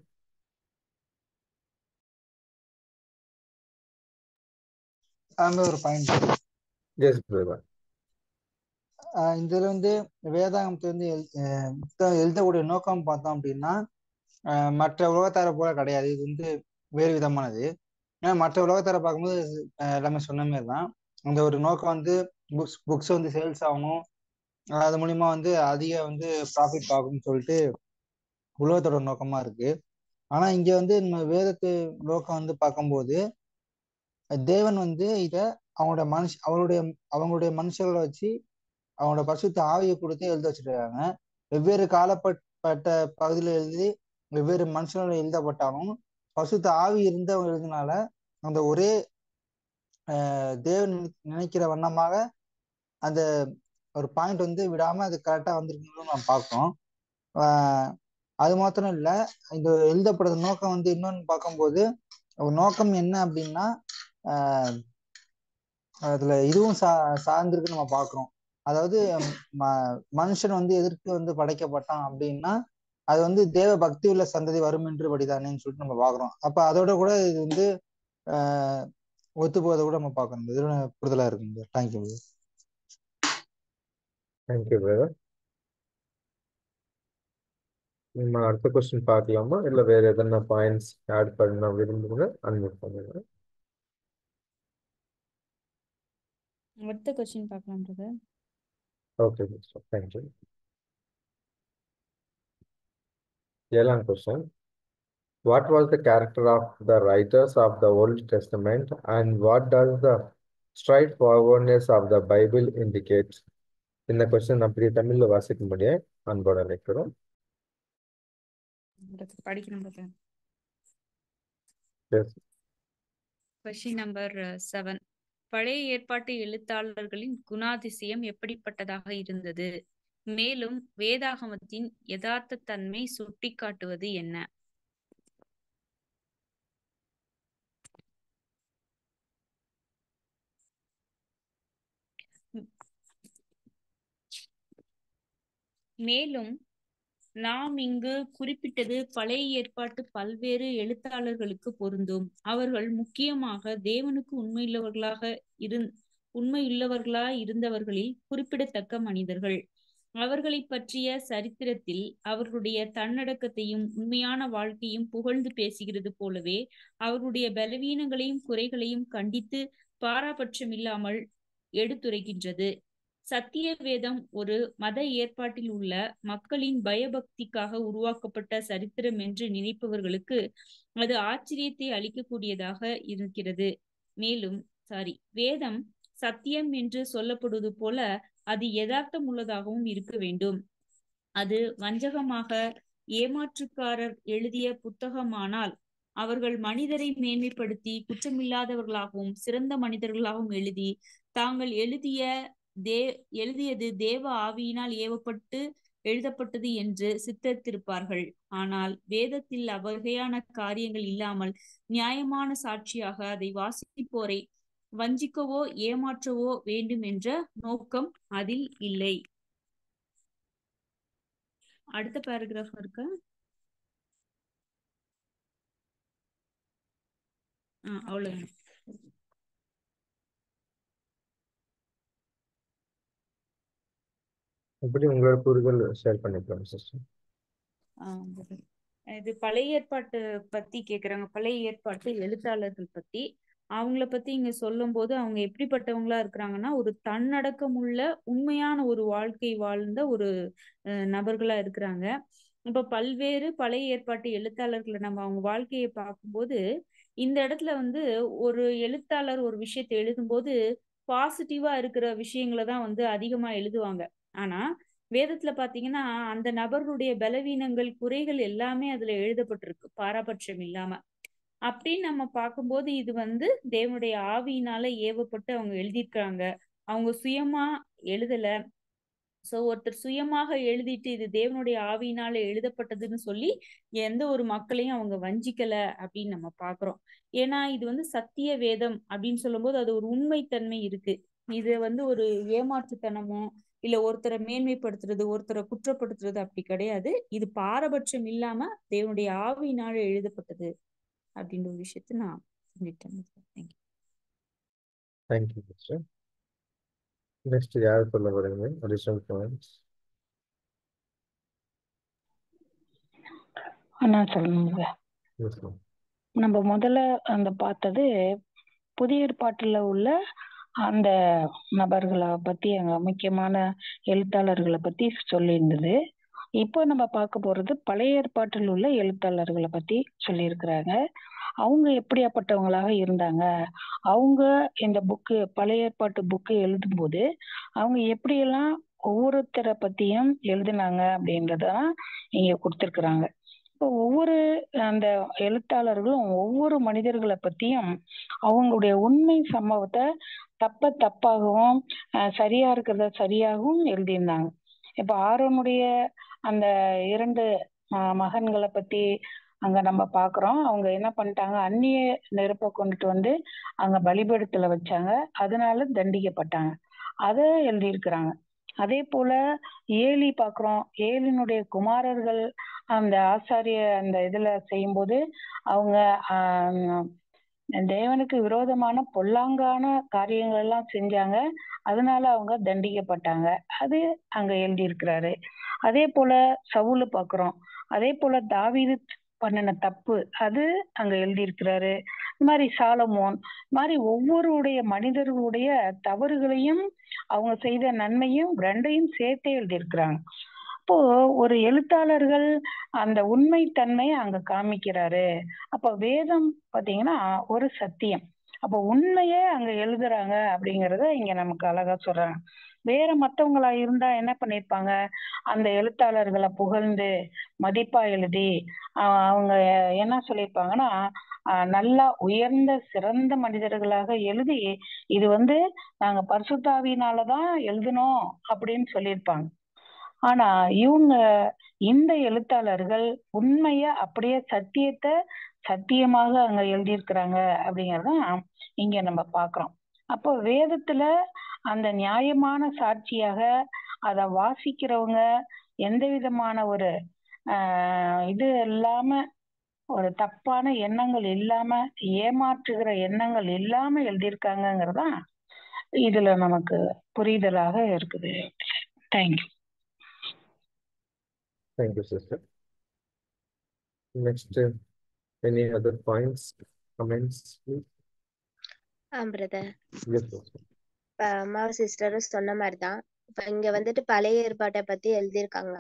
அங்க ஒரு பாயிண்ட் எஸ் பிரதர். இதுல வந்து வேதாகமத்தை வந்து எழுதக்கூடிய நோக்கம் பார்த்தோம் அப்படின்னா மற்ற உலகத்தார போல கிடையாது. இது வந்து வேறு விதமானது. ஏன்னா மற்ற உலகத்தார பார்க்கும்போது எல்லாமே சொன்ன மாதிரி தான் அந்த ஒரு நோக்கம் வந்து புக்ஸ் வந்து சேல்ஸ் ஆகணும், அது மூலியமா வந்து அதிக வந்து ப்ராஃபிட் ஆகும்னு சொல்லிட்டு உலகத்தோட நோக்கமா இருக்கு. ஆனா இங்க வந்து நம்ம வேதத்து நோக்கம் வந்து பார்க்கும்போது தேவன் வந்து இத அவங்களுடைய மனுஷர்களை வச்சு அவங்களோட பரிசுத்த ஆவியை கொடுத்து எழுத வச்சிருக்காங்க. வெவ்வேறு காலப்பட்ட பகுதியில் எழுதி வெவ்வேறு மனுஷர்கள் எழுதப்பட்டாலும் பரிசுத்த ஆவி இருந்தவங்க எழுதினால அந்த ஒரே தேவன் நினைக்கிற வண்ணமாக அந்த ஒரு பாயிண்ட் வந்து விடாம அது கரெக்டா வந்திருக்குன்னு நம்ம பார்க்கணும். அது மாத்திரம் இல்ல, இந்த எழுதப்படுற நோக்கம் வந்து இன்னொன்னு பார்க்கும்போது நோக்கம் என்ன அப்படின்னா அதுல இதுவும் சார்ந்திருக்கு நம்ம பார்க்கிறோம். அதாவது மனுஷன் வந்து எதற்கு வந்து படைக்கப்பட்டான் அப்படின்னா அது வந்து தேவ பக்தி உள்ள சந்ததி வரும் என்று படிதானேன்னு சொல்லிட்டு நம்ம பாக்குறோம். அப்ப அதோட கூட இது வந்து ஒத்து போவதை கூட நம்ம பார்க்கணும். இது புரிதலா இருக்குங்க. தேங்க்யூ. Thank you brother. நம்ம அடுத்த கொஸ்டின் பார்க்கலாமா, இல்லை வேற எதனா பாயிண்ட்ஸ் ஆட் பண்ண விரும்புங்க அன்மியூட் பண்ணுங்க. அடுத்த கொஸ்டின் பார்க்கலாம் brother. Okay mister, thank you. 7th question. What was the character of the writers of the Old Testament and what does the straightforwardness of the Bible indicate? இந்த question அப்படியே தமிழ்ல வாசிக்க முடியும் அன்போட நினைக்கிறோம். படிக்கணும் பிரதர். எஸ். Question number 7. பழைய ஏற்பாட்டு எழுத்தாளர்களின் குணாதிசயம் எப்படிப்பட்டதாக இருந்தது? மேலும் வேதாகமத்தின் யதார்த்த தன்மை சுட்டிக்காட்டுவது என்ன? மேலும் நாம் இங்கு குறிப்பிட்டது பழைய ஏற்பாட்டு பல்வேறு எழுத்தாளர்களுக்கு பொருந்தும். அவர்கள் முக்கியமாக தேவனுக்கு உண்மையுள்ளவர்களாய் இருந்தவர்களில் குறிப்பிடத்தக்க மனிதர்கள். அவர்களை பற்றிய சரித்திரத்தில் அவர்களுடைய தன்னடக்கத்தையும் உண்மையான வாழ்க்கையும் புகழ்ந்து பேசுகிறது போலவே அவர்களுடைய பலவீனங்களையும் குறைகளையும் கண்டித்து பாராபட்சமில்லாமல் எடுத்துரைக்கின்றது. சத்திய வேதம் ஒரு மத ஏற்பாட்டில் உள்ள மக்களின் பயபக்திக்காக உருவாக்கப்பட்ட சரித்திரம் என்று நினைப்பவர்களுக்கு அது ஆச்சரியத்தை அளிக்கக்கூடியதாக இருக்கிறது. மேலும் வேதம் சத்தியம் என்று சொல்லப்படுவது போல அது யதார்த்தம் உள்ளதாகவும் இருக்க வேண்டும். அது வஞ்சகமாக ஏமாற்றுக்காரர் எழுதிய புத்தகமானால் அவர்கள் மனிதரை மேன்மைப்படுத்தி குற்றமில்லாதவர்களாகவும் சிறந்த மனிதர்களாகவும் எழுதி தாங்கள் எழுதியது தேவ ஆவியினால் ஏவப்பட்டு எழுதப்பட்டது என்று சித்தரித்திருப்பார்கள். ஆனால் வேதத்தில் அவ்வகையான காரியங்கள் இல்லாமல் நியாயமான சாட்சியாக அதை வாசிப்போரை வஞ்சிக்கவோ ஏமாற்றவோ வேண்டும் என்ற நோக்கம் அதில் இல்லை. அடுத்த பேராகிராஃப் இருக்கா? அவ்வளவு. எப்படி உங்களோட கூறுகள் ஷேர் பண்ணிக்கலாம் சிஸ்டர். இது பழைய ஏற்பாட்டு பத்தி கேக்குறாங்க. பழைய ஏற்பாட்டு எழுத்தாளர்கள் பத்தி அவங்கள பத்தி இங்க சொல்லும் போது அவங்க எப்படிப்பட்டவங்களா இருக்கிறாங்கன்னா, ஒரு தன்னடக்கம் உள்ள உண்மையான ஒரு வாழ்க்கை வாழ்ந்த ஒரு நபர்களா இருக்கிறாங்க. இப்ப பல்வேறு பழைய ஏற்பாட்டு எழுத்தாளர்களை நம்ம அவங்க வாழ்க்கையை பார்க்கும்போது இந்த இடத்துல ஒரு எழுத்தாளர் ஒரு விஷயத்தை எழுதும்போது பாசிட்டிவா இருக்கிற விஷயங்களை தான் அதிகமா எழுதுவாங்க. ஆனா வேதத்துல பாத்தீங்கன்னா அந்த நபர்களுடைய பலவீனங்கள் குறைகள் எல்லாமே அதுல எழுதப்பட்டிருக்கு, பாரபட்சம் இல்லாம. அப்படின்னு நம்ம பார்க்கும்போது இது தேவனுடைய ஆவியினால ஏவப்பட்டு அவங்க எழுதியிருக்காங்க. அவங்க சுயமா எழுதல. சோ ஒருத்தர் சுயமாக எழுதிட்டு இது தேவனுடைய ஆவியினால எழுதப்பட்டதுன்னு சொல்லி எந்த ஒரு மக்களையும் அவங்க வஞ்சிக்கல அப்படின்னு நம்ம பாக்குறோம். ஏன்னா இது சத்திய வேதம் அப்படின்னு சொல்லும் போது அது ஒரு உண்மைத்தன்மை இருக்கு. இது ஒரு ஏமாற்றுத்தனமோ இல்ல ஒருத்தரை மேன்மைப்படுத்துறது ஒருத்தரை குற்றப்படுத்துறது அப்படி கிடையாது. இது பாரபட்சம் இல்லாம தேவனுடைய ஆவியினால எழுதப்பட்டது அப்படின்ற ஒரு விஷயத்த நான் சொல்லிட்டேன். Thank you sister. நெக்ஸ்ட் யார் சொல்ல வரீங்க? Additional points. சொல்லுங்க. நம்ம முதல்ல பார்த்தது புதிய ஏற்பாட்டுல உள்ள அந்த நபர்களை பத்தி அங்க முக்கியமான எழுத்தாளர்களை பத்தி சொல்லியிருந்தது. இப்போ நம்ம பார்க்க போறது பழைய ஏற்பாட்டில் உள்ள எழுத்தாளர்களை பத்தி சொல்லியிருக்கிறாங்க. அவங்க எப்படியாப்பட்டவங்களாக இருந்தாங்க, அவங்க இந்த புக்கு பழைய ஏற்பாட்டு புக்கு எழுதும் போது அவங்க எப்படியெல்லாம் ஒவ்வொருத்தரை பத்தியும் எழுதினாங்க அப்படின்றதான் இங்க கொடுத்திருக்கிறாங்க. இப்போ ஒவ்வொரு அந்த எழுத்தாளர்களும் ஒவ்வொரு மனிதர்களை பத்தியும் அவங்களுடைய உண்மை சம்பவத்தை தப்பாகவும் சரியா இருக்கிறத சரியாகவும் எழுதியிருந்தாங்க. இப்ப ஆரோனுடைய அந்த 2 மகன்களை பத்தி அங்க நம்ம பாக்குறோம். அவங்க என்ன பண்ணிட்டாங்க, அந்நிய நெருப்பை கொண்டுட்டு அங்க பலிபீடத்துல வச்சாங்க, அதனால தண்டிக்கப்பட்டாங்க. அதை எழுதியிருக்கிறாங்க. அதே போல ஏலி பாக்குறோம். ஏலினுடைய குமாரர்கள் அந்த ஆசாரிய அந்த இதுல செய்யும்போது அவங்க தேவனுக்கு விரோதமான பொல்லாங்கான காரியங்கள் எல்லாம் செஞ்சாங்க, அதனால அவங்க தண்டிக்கப்பட்டாங்க. அது அங்க எழுதியிருக்கிறாரு. அதே போல சவுல பாக்குறோம். அதே போல தாவீது பண்ணின தப்பு அது அங்க எழுதியிருக்கிறாரு. இது மாதிரி சாலமோன், இது மாதிரி ஒவ்வொருடைய மனிதர்களுடைய தவறுகளையும் அவங்க செய்த நன்மையும் 2ஐயும் சேர்த்தே எழுதியிருக்கிறாங்க. அப்போ ஒரு எழுத்தாளர்கள் அந்த உண்மைத்தன்மையை அங்க காமிக்கிறாரு. அப்ப வேதம் பாத்தீங்கன்னா ஒரு சத்தியம். அப்ப உண்மையே அங்க எழுதுறாங்க அப்படிங்கறத இங்க நமக்கு அழகா சொல்றாங்க. வேற மத்தவங்களா இருந்தா என்ன பண்ணிருப்பாங்க, அந்த எழுத்தாளர்களை புகழ்ந்து மதிப்பா எழுதி அவங்க என்ன சொல்லியிருப்பாங்கன்னா நல்லா உயர்ந்த சிறந்த மனிதர்களாக எழுதி இது நாங்க பரிசுத்தாவியினாலதான் எழுதினோம் அப்படின்னு சொல்லியிருப்பாங்க. ஆனா இவங்க இந்த எழுத்தாளர்கள் உண்மைய அப்படியே சத்தியத்தை சத்தியமாக அங்க எழுதியிருக்கிறாங்க அப்படிங்கறதான் இங்க நம்ம பாக்குறோம். அப்போ வேதத்துல அந்த நியாயமான சாட்சியாக அத வாசிக்கிறவங்க எந்த விதமான ஒரு இது இல்லாம ஒரு தப்பான எண்ணங்கள் இல்லாம ஏமாற்றுகிற எண்ணங்கள் இல்லாம எழுதியிருக்காங்கிறதா இதுல நமக்கு புரிதலாக இருக்குது. Thank you. Thank you, sister. Next, any other points, comments, please? Brother Yes, sister. அம்மா சிஸ்டரும் சொன்ன மாதிரிதான் இப்ப இங்க வந்துட்டு பழைய ஏற்பாட்டை பத்தி எழுதியிருக்காங்க.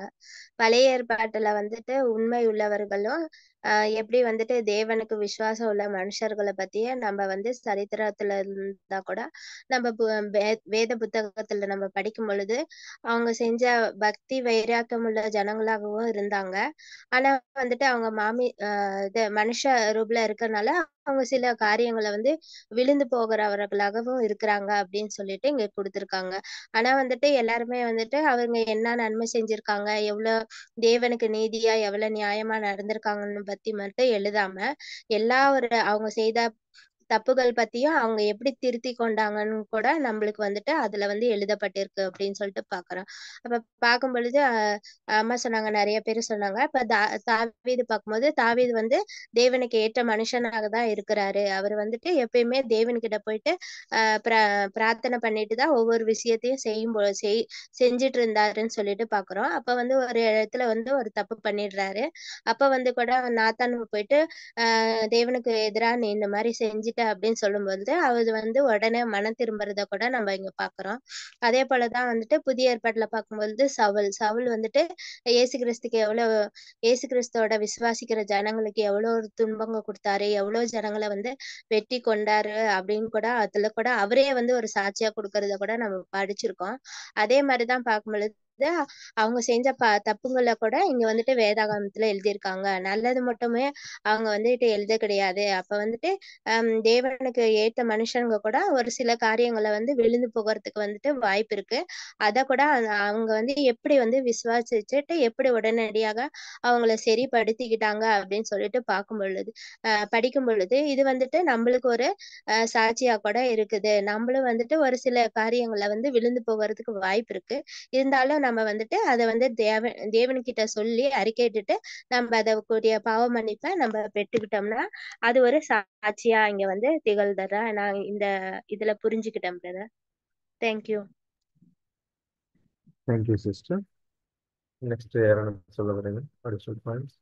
பழைய ஏற்பாட்டுல வந்துட்டு உண்மை உள்ளவர்களும் எப்படி வந்துட்டு தேவனுக்கு விசுவாசம் உள்ள மனுஷர்களை பத்தியே நம்ம வந்து சரித்திரத்துல இருந்தா கூட நம்ம வேத புத்தகத்துல நம்ம படிக்கும் பொழுது அவங்க செஞ்ச பக்தி வைராக்கியம் உள்ள ஜனங்களாகவும் இருந்தாங்க. ஆனா வந்துட்டு அவங்க இது மனுஷ ரூபல இருக்கறனால அவங்க சில காரியங்களை வந்து விழுந்து போகிறவர்களாகவும் இருக்கிறாங்க அப்படின்னு சொல்லிட்டு இங்க கொடுத்திருக்காங்க. ஆனா வந்துட்டு எல்லாருமே வந்துட்டு அவங்க என்ன நன்மை செஞ்சிருக்காங்க, எவ்வளவு தேவனுக்கு நீதியா எவ்வளவு நியாயமா நடந்திருக்காங்கன்னு பத்தி மட்டும் எழுதாம அவங்க செய்த தப்புகள் பத்தியும் அவங்க எப்படி திருத்தி கொண்டாங்கன்னு கூட நம்மளுக்கு வந்துட்டு அதுல வந்து எழுதப்பட்டிருக்கு அப்படின்னு சொல்லிட்டு பாக்குறோம். அப்ப பார்க்கும் பொழுது அம்மா சொன்னாங்க, நிறைய பேர் சொன்னாங்க. இப்ப தாவீது பார்க்கும்போது தாவீது வந்து தேவனுக்கு ஏற்ற மனுஷனாக தான் இருக்கிறாரு. அவர் வந்துட்டு எப்பயுமே தேவன்கிட்ட போயிட்டு பிரார்த்தனை பண்ணிட்டு தான் ஒவ்வொரு விஷயத்தையும் செஞ்சுட்டு இருந்தாருன்னு சொல்லிட்டு பாக்குறோம். அப்ப வந்து ஒரு இடத்துல வந்து ஒரு தப்பு பண்ணிடுறாரு. அப்ப வந்து கூட நாத்தானுக்கு போயிட்டு தேவனுக்கு எதிராக நீ இந்த மாதிரி செஞ்சுட்ட அப்படின்னு சொல்லும்போது அவர் வந்து உடனே மனம் திரும்புறத கூட நம்ம இங்க பாக்குறோம். அதே போலதான் வந்துட்டு புதிய ஏற்பாட்டுல பார்க்கும்போது சவுல் வந்துட்டு இயேசு கிறிஸ்துவோட விசுவாசிக்கிற ஜனங்களுக்கு எவ்வளவு ஒரு துன்பங்க கொடுத்தாரு, எவ்வளவு ஜனங்களை வந்து வெற்றி கொண்டாரு அப்படின்னு கூட அதுல கூட அவரே வந்து ஒரு சாட்சியா கொடுக்கறத கூட நம்ம படிச்சிருக்கோம். அதே மாதிரிதான் பார்க்கும்பொழுது அவங்க செஞ்ச தப்புங்களை கூட இங்க வந்துட்டு வேதாகமத்துல எழுதியிருக்காங்க. நல்லது மட்டுமே அவங்க வந்துட்டு எழுத கிடையாது. அப்ப வந்துட்டு தேவனுக்கு ஏத்த மனுஷங்க கூட ஒரு சில காரியங்களை வந்து விழுந்து போகிறதுக்கு வந்துட்டு வாய்ப்பு இருக்கு. அத கூட அவங்க வந்து எப்படி வந்து விசுவாசிச்சுட்டு எப்படி உடனடியாக அவங்கள சரிப்படுத்திக்கிட்டாங்க அப்படின்னு சொல்லிட்டு படிக்கும் பொழுது இது வந்துட்டு நம்மளுக்கு ஒரு சாட்சியா கூட இருக்குது. நம்மளும் வந்துட்டு ஒரு சில காரியங்களை வந்து விழுந்து போகிறதுக்கு வாய்ப்பு இருக்கு. இருந்தாலும் நம்ம வந்துட்டு அதை வந்து தேவன்கிட்ட சொல்லி அறிக்கையிட்டு நம்ம அதை கூடிய பாவ மன்னிப்பை நம்ம பெற்றுக்கிட்டோம்னா அது ஒரு சாட்சியா இங்க வந்து திகழ்தா நான் இந்த இதுல புரிஞ்சுக்கிட்டேன் brother. Thank you. Thank you sister. Next யாரும் சொல்ல வரீங்க? Additional points.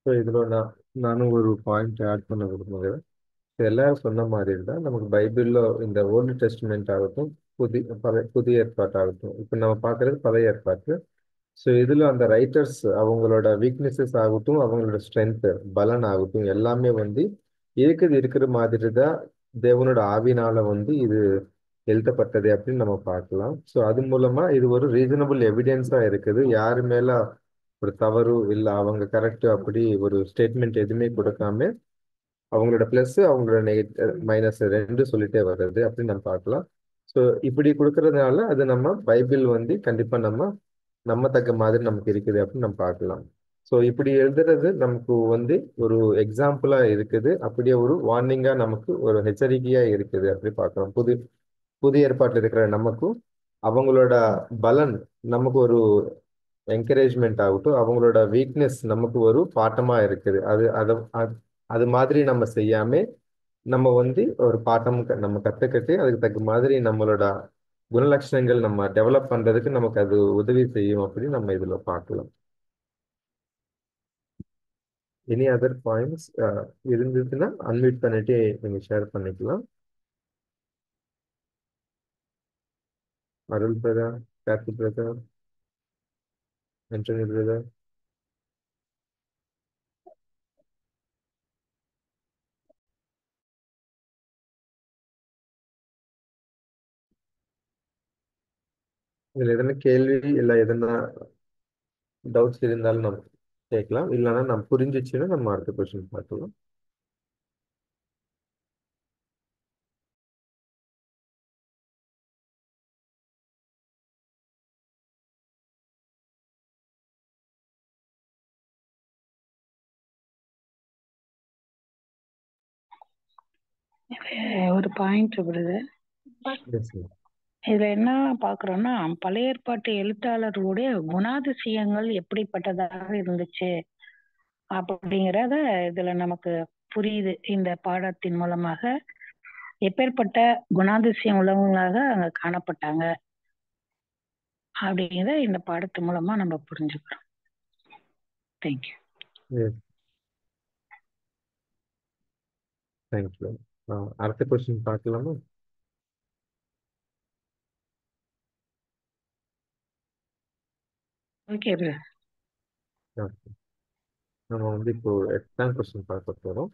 ஸோ இதில் நானும் ஒரு பாயிண்ட் ஆட் பண்ண விரும்புகிறேன். எல்லாரும் சொன்ன மாதிரி இருந்தால் நமக்கு பைபிளில் இந்த ஓல்டு டெஸ்ட்மெண்ட் ஆகட்டும், புதிய ஏற்பாட்டாகட்டும், இப்போ நம்ம பார்க்குறது பழைய ஏற்பாட்டு. ஸோ இதில் அந்த ரைட்டர்ஸ் அவங்களோட வீக்னஸஸ் ஆகட்டும், அவங்களோட ஸ்ட்ரென்த்து பலன் ஆகட்டும், எல்லாமே வந்து இருக்கிற மாதிரி தான் தேவனோட ஆவினால வந்து இது எழுதப்பட்டது அப்படின்னு நம்ம பார்க்கலாம். ஸோ அது மூலமா இது ஒரு ரீசனபிள் எவிடென்ஸா இருக்குது. யாரு மேல ஒரு தவறு இல்லை, அவங்க கரெக்ட் அப்படி ஒரு ஸ்டேட்மெண்ட் எதுவுமே கொடுக்காம அவங்களோட பிளஸ் அவங்களோட மைனஸ் ரெண்டு சொல்லிட்டே வர்றது அப்படின்னு நம்ம பார்க்கலாம். ஸோ இப்படி கொடுக்கறதுனால அது நம்ம பைபிள் வந்து கண்டிப்பா நம்ம தக்க மாதிரி நமக்கு இருக்குது அப்படின்னு நம்ம பார்க்கலாம். ஸோ இப்படி எழுதுறது நமக்கு வந்து ஒரு எக்ஸாம்பிளா இருக்குது, அப்படியே ஒரு வார்னிங்கா நமக்கு ஒரு எச்சரிக்கையா இருக்குது அப்படி பார்க்கலாம். புதிய ஏற்பாட்டில் இருக்கிற நமக்கும் அவங்களோட பலன் நமக்கு ஒரு என்கரேஜ்மெண்ட் ஆகட்டும், அவங்களோட வீக்னஸ் நமக்கு ஒரு பாட்டமா இருக்குது. அது மாதிரி நம்ம செய்யாம நம்ம வந்து ஒரு பாட்டம் நம்ம கத்துக்கிட்டு அதுக்கு தக்க மாதிரி நம்மளோட குணலட்சணங்கள் நம்ம டெவலப் பண்றதுக்கு நமக்கு அது உதவி செய்யும் அப்படின்னு நம்ம இதுல பார்க்கலாம். எனி அதர் பாயிண்ட்ஸ் இருந்ததுன்னா அன்மியூட் பண்ணிட்டு நீங்க ஷேர் பண்ணிக்கலாம். Arul brother, Karthi brother, Antony brother. இதுல எதனா கேள்வி இல்லை எதனா டவுட்ஸ் இருந்தாலும் நம்ம கேட்கலாம். இல்லைன்னா நம்ம புரிஞ்சிச்சுன்னா நம்ம அடுத்த கொஸ்டின் பார்க்கலாம். ஒரு பாயிண்ட் பிரதர். இதுல என்ன பாக்குறோம்னா பழைய ஏற்பாட்டு எழுத்தாளர்களுடைய குணாதிசயங்கள் எப்படிப்பட்டதாக இருந்துச்சு அப்படிங்கிறத இதுல நமக்கு புரியுது. இந்த பாடத்தின் மூலமாக எப்பேற்பட்ட குணாதிசயம் உள்ளவங்களாக அங்க காணப்பட்டாங்க அப்படிங்கிறத இந்த பாடத்து மூலமா நம்ம புரிஞ்சுக்கிறோம். தேங்க்யூ. Yes, thank you. அடுத்த கொஸ்டின் பார்க்கலாமா? Okay Okay. நம்ம வந்து இப்போ 8ஆம் கொஸ்டின் பார்க்க போறோம்.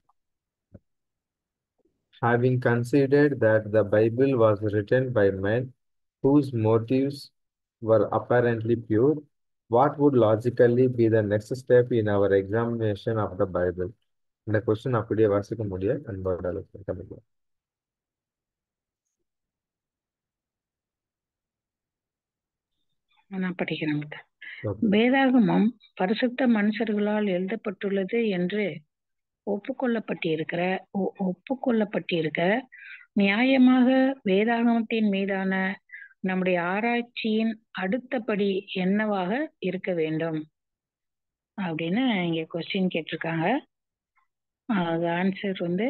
Having considered that the Bible was written by men whose motives were apparently pure, what would logically be the next step in our examination of the Bible? இந்த question அப்படியே வாசிக்க முடியாது, அன்போட ஆலோசனை. நான் படிக்கிறேன். Okay. வேதாகமம் பரிசுத்த மனுஷர்களால் எழுதப்பட்டுள்ளது என்று ஒப்புக்கொள்ளப்பட்டிருக்க நியாயமாக வேதாகமத்தின் மீதான நம்முடைய ஆராய்ச்சியின் அடுத்தபடி என்னவாக இருக்க வேண்டும் அப்படின்னு இங்க கொஸ்டின் கேட்டிருக்காங்க. அது ஆன்சர் வந்து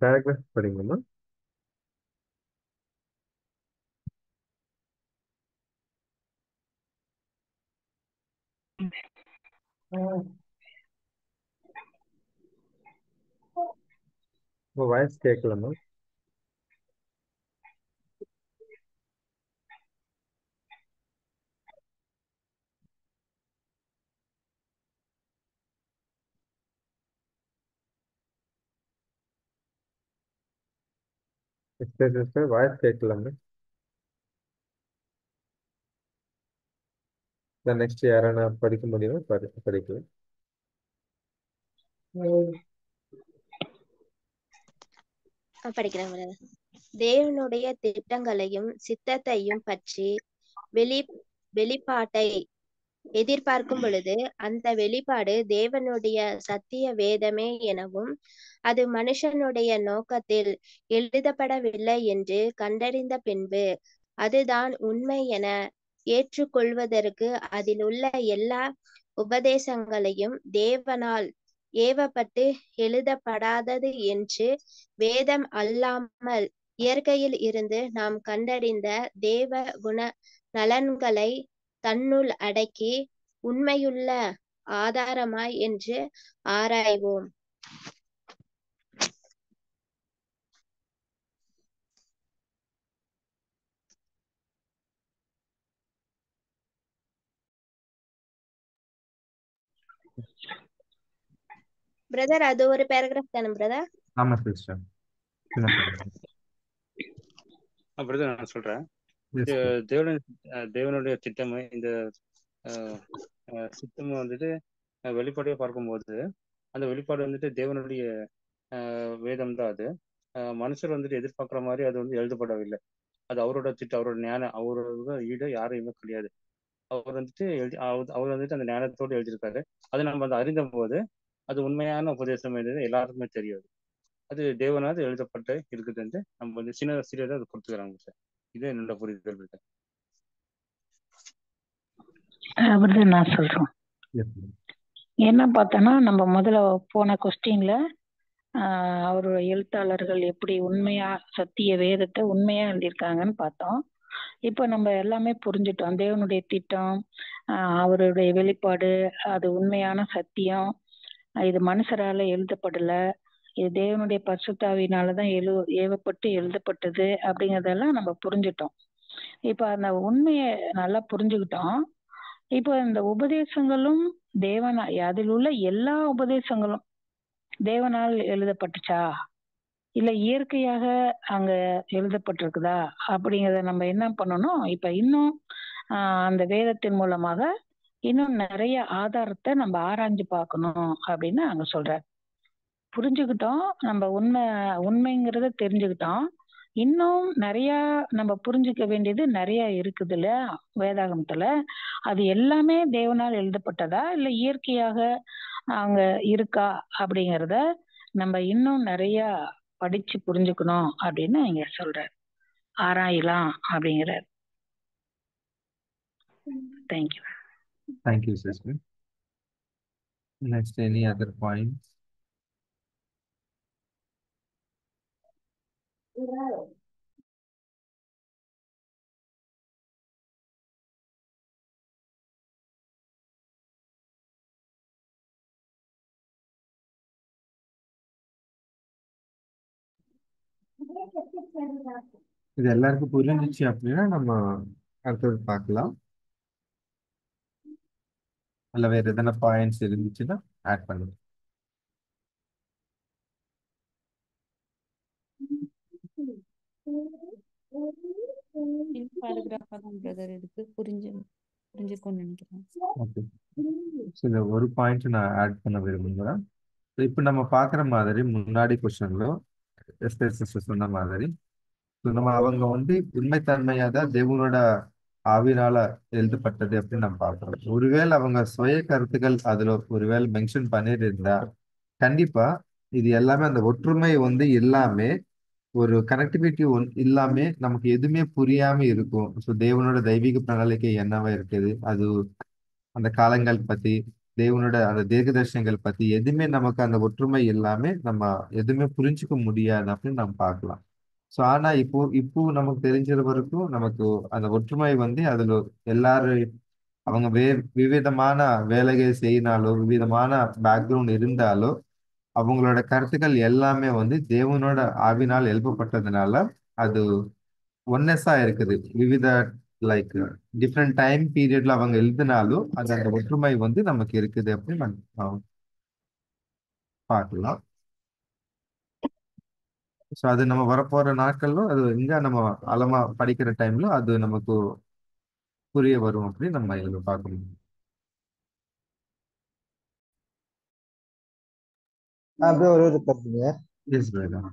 பேராகிராஃப் படிங்கம்மா. உங்க வாய்ஸ் கேட்கலம்மா. சிஸ்டர் வாய்ஸ் கேட்கலாமா? நெக்ஸ்ட் யாரான படிக்க முடியுமா? படிக்கலாம். படிக்கிறேன் brother. தேவனுடைய திட்டங்களையும் சித்தத்தையும் பற்றி வெளிப்பாட்டை எதிர்பார்க்கும் பொழுது அந்த வெளிப்பாடு தேவனுடைய சத்திய வேதமே எனவும் அது மனுஷனுடைய நோக்கத்தில் எழுதப்படவில்லை என்று கண்டறிந்த பின்பு அதுதான் உண்மை என ஏற்றுக்கொள்வதற்கு அதில் உள்ள எல்லா உபதேசங்களையும் தேவனால் ஏவப்பட்டு எழுதப்படாதது என்று வேதம் அல்லாமல் இயற்கையில் இருந்து நாம் கண்டறிந்த தேவ குண நலன்களை தன்னுள் அடக்கி உண்மையுள்ள ஆதாரமாய் என்று ஆராய்வோம். பிரதர் அது ஒரு பேராகிராஃப் தானே பிரதர்? ஆமா சிஸ்டர். அப்படிதான் நான் சொல்றேன். Yes, sir. தேவனுடைய திட்டம் இந்த சித்தம் வந்துட்டு வெளிப்பாடையா பார்க்கும்போது அந்த வெளிப்பாடு வந்துட்டு தேவனுடைய வேதம் தான். அது மனுஷர் வந்துட்டு எதிர்பார்க்குற மாதிரி அது வந்து எழுதப்படவில்லை. அது அவரோட திட்டம், அவரோட ஞானம், அவரோட ஈடு யாரையுமே கிடையாது. அவர் வந்துட்டு அவர் வந்துட்டு அந்த ஞானத்தோடு எழுதியிருக்காரு. அதை நம்ம அதை அறிந்த போது அது உண்மையான உபதேசம் எழுது எல்லாருக்குமே தெரியாது. அது தேவனாவது எழுதப்பட்டு இருக்குதுன்ட்டு நம்ம வந்து சிறியதாக அது கொடுத்துக்கிறாங்க சார். இது என்னோட புரிதல் இருக்கு. அப்படிதான் நான் சொல்றேன். Yes, ma'am. என்ன பார்த்தோன்னா நம்ம முதல்ல போன கொஸ்டின்ல அவரோட எழுத்தாளர்கள் எப்படி உண்மையா சத்திய வேதத்தை உண்மையா எழுதியிருக்காங்கன்னு பார்த்தோம். இப்போ நம்ம எல்லாமே புரிஞ்சுட்டோம். தேவனுடைய திட்டம், அவருடைய வெளிப்பாடு, அது உண்மையான சத்தியம், இது மனுஷரால எழுதப்படல, இது தேவனுடைய பரிசுத்தாவினாலதான் ஏவப்பட்டு எழுதப்பட்டது அப்படிங்கறதெல்லாம் நம்ம புரிஞ்சுட்டோம். இப்ப அந்த உண்மையை நல்லா புரிஞ்சுக்கிட்டோம். இப்போ இந்த உபதேசங்களும் அதில் உள்ள எல்லா உபதேசங்களும் தேவனால் எழுதப்பட்டுச்சா இல்ல இயற்கையாக அங்க எழுதப்பட்டிருக்குதா அப்படிங்கறத நம்ம என்ன பண்ணணும். இப்ப இன்னும் அந்த வேதத்தின் மூலமாக இன்னும் நிறைய ஆதாரத்தை நம்ம ஆராய்ஞ்சு பார்க்கணும் அப்படின்னு அங்க சொல்ற. புரிஞ்சுக்கிட்டோம், நம்ம உண்மைங்கிறத தெரிஞ்சுக்கிட்டோம். இன்னும் நிறைய நம்ம புரிஞ்சுக்க வேண்டியது நிறைய இருக்குது இல்ல வேதாகமத்துல. அது எல்லாமே தேவனால் எழுதப்பட்டதா இல்ல இயற்கையாக அங்க இருக்கா அப்படிங்கறத நம்ம இன்னும் நிறைய படிச்சு புரிஞ்சுக்கணும் அப்படின்னு இங்க சொல்ற. ஆராயலாம் அப்படிங்கிறார். Thank you. Thank you, sister. Next, any other points? இது எல்லாருக்கும் புரிஞ்சிச்சு அப்படின்னா நம்ம அடுத்தது பார்க்கலாம். அல்ல வேற எதனா பாயிண்ட்ஸ் இருந்துச்சுன்னா ஆட் பண்ணுங்க. பாராகிராஃபா தான் பிரதர் இதுக்கு புரிஞ்சுக்கும்னு நினைக்கிறேன். ஓகே, சரி, ஒரு பாயிண்ட் நான் ஆட் பண்ண விரும்புகிறேன். இப்போ நம்ம பார்க்குற மாதிரி முன்னாடி கொஸ்டின்ல சொன்ன மாதிரி நம்ம அவங்க வந்து உண்மைத்தன்மையா தான் தேவனோட ஆவினால எழுதப்பட்டது அப்படின்னு நம்ம பார்க்கிறோம். ஒருவேளை அவங்க சுய கருத்துக்கள் அதுல ஒருவேளை மென்ஷன் பண்ணிட்டு இருந்தா கண்டிப்பா இது எல்லாமே அந்த ஒற்றுமை வந்து எல்லாமே ஒரு கனெக்டிவிட்டி இல்லாம நமக்கு எதுவுமே புரியாம இருக்கும். ஸோ தேவனோட தெய்வீக பிரணாளிக்கை என்னவா இருக்குது, அது அந்த காலங்கள் பத்தி தேவனோட அந்த தீர்க்கதரிசனங்கள் பத்தி எதுவுமே நமக்கு அந்த ஒற்றுமை இல்லாம நம்ம எதுவுமே புரிஞ்சுக்க முடியாது அப்படின்னு நம்ம பார்க்கலாம். ஸோ ஆனா இப்போ நமக்கு தெரிஞ்சது வரைக்கும் நமக்கு அந்த ஒற்றுமை வந்து அதுல எல்லாரும் அவங்க விவிதமான வேலைகள் செய்யினாலோ விவிதமான பேக்ரவுண்ட் இருந்தாலோ அவங்களோட கருத்துக்கள் எல்லாமே வந்து தேவனோட ஆவினால் எழுப்பப்பட்டதுனால அது ஒன்னஸா இருக்குது. விவித லைக் டிஃப்ரெண்ட் டைம் பீரியட்ல அவங்க எழுதினாலும் அது அந்த ஒற்றுமை வந்து நமக்கு இருக்குது அப்படின்னு நம்ம பார்க்கலாம். ஸோ அது நம்ம வரப்போற நாட்கள்ல அது இங்க நம்ம ஆழமா படிக்கிற டைம்ல அது நமக்கு புரிய வரும் அப்படின்னு நம்ம இதுல பார்க்கணும். அப்படியே ஒரு கருத்துங்க. Yes brother.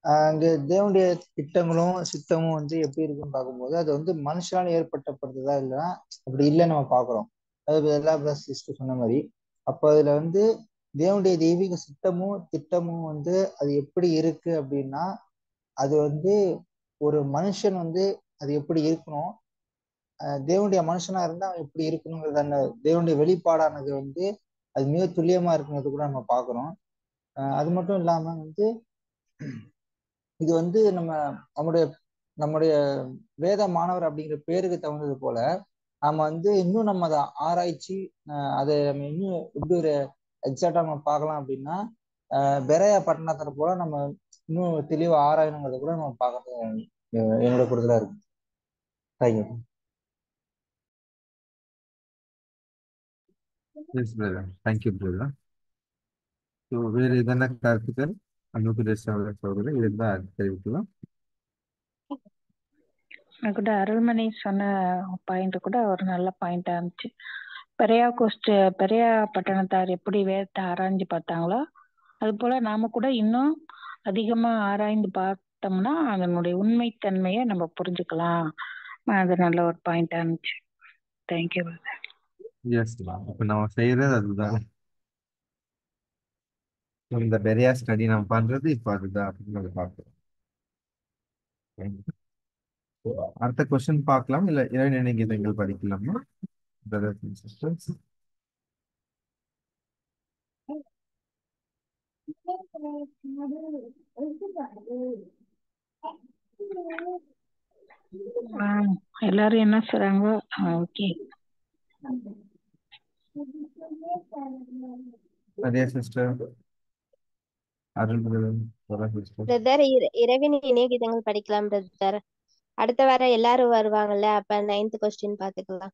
அங்க தேவனுடைய திட்டங்களும் சித்தமும் வந்து எப்படி இருக்குன்னு பார்க்கும்போது அது வந்து மனுஷனால ஏற்பட்டப்படுறதா இல்லைன்னா அப்படி இல்லைன்னு நம்ம பார்க்குறோம். அது எல்லா சிஸ்டர் சொன்ன மாதிரி அப்போ அதுல வந்து தேவனுடைய தெய்வீக சித்தமும் திட்டமும் வந்து அது எப்படி இருக்கு அப்படின்னா அது வந்து ஒரு மனுஷன் வந்து அது எப்படி இருக்கணும், தேவனுடைய மனுஷனா இருந்தா அவன் எப்படி இருக்கணுங்கிறது அந்த தேவனுடைய வெளிப்பாடானது வந்து அது மிக துல்லியமா இருக்குங்கிறது கூட நம்ம பார்க்குறோம். அது மட்டும் இல்லாம வந்து இது வந்து நம்முடைய வேத மாணவர் அப்படிங்கிற பேருக்கு தகுந்தது போல நம்ம வந்து இன்னும் நம்ம அதை ஆராய்ச்சி அதை நம்ம இன்னும் எப்படி ஒரு எக்ஸாக்டா நம்ம பார்க்கலாம் அப்படின்னா பெரையா பட்டணத்தை போல நம்ம இன்னும் தெளிவா ஆராயணுங்கிறத கூட நம்ம பார்க்கறது என்னோட கூடுதலா இருக்கு. Thank you. Yes brother, thank you brother. So வேறு எதனா கருத்துக்கள் அன்புக்குரிய சகோதரர் இருந்தால் தெரிவிக்கலாம். கூட அருள்மணி சொன்ன பாயிண்ட் கூட ஒரு நல்ல பாயிண்டா இருந்துச்சு. பெரியா பட்டணத்தார் எப்படி வேதத்தை ஆராய்ஞ்சு பார்த்தாங்களோ அது போல நாம கூட இன்னும் அதிகமா ஆராய்ந்து பார்த்தோம்னா அதனுடைய உண்மைத்தன்மையை நம்ம புரிஞ்சுக்கலாம். அது நல்ல ஒரு பாயிண்டா இருந்துச்சு. தேங்க்யூ. எஸ், இப்போ நம்ம செய்யறது அதுதான். இந்த பெரியா ஸ்டடி நம்ம பண்றது இப்போ அதுதான் அப்படின்னு நம்ம பார்க்கிறோம். அடுத்த கொஸ்டின் பார்க்கலாம். இல்ல இறைநிலை கீதங்கள் படிக்கலாமா பிரதர்ஸ் அண்ட் சிஸ்டர்ஸ்? எல்லாரும் என்ன சொல்றாங்க? ஓகே, அதே சிஸ்டர் அருள் சிஸ்டர். பிரதர் இரவின் இணைய கீதங்கள் படிக்கலாம் பிரதர். அடுத்த வாரம் எல்லாரும் வருவாங்கல்ல, அப்ப 9th கொஸ்டின் பாத்துக்கலாம்.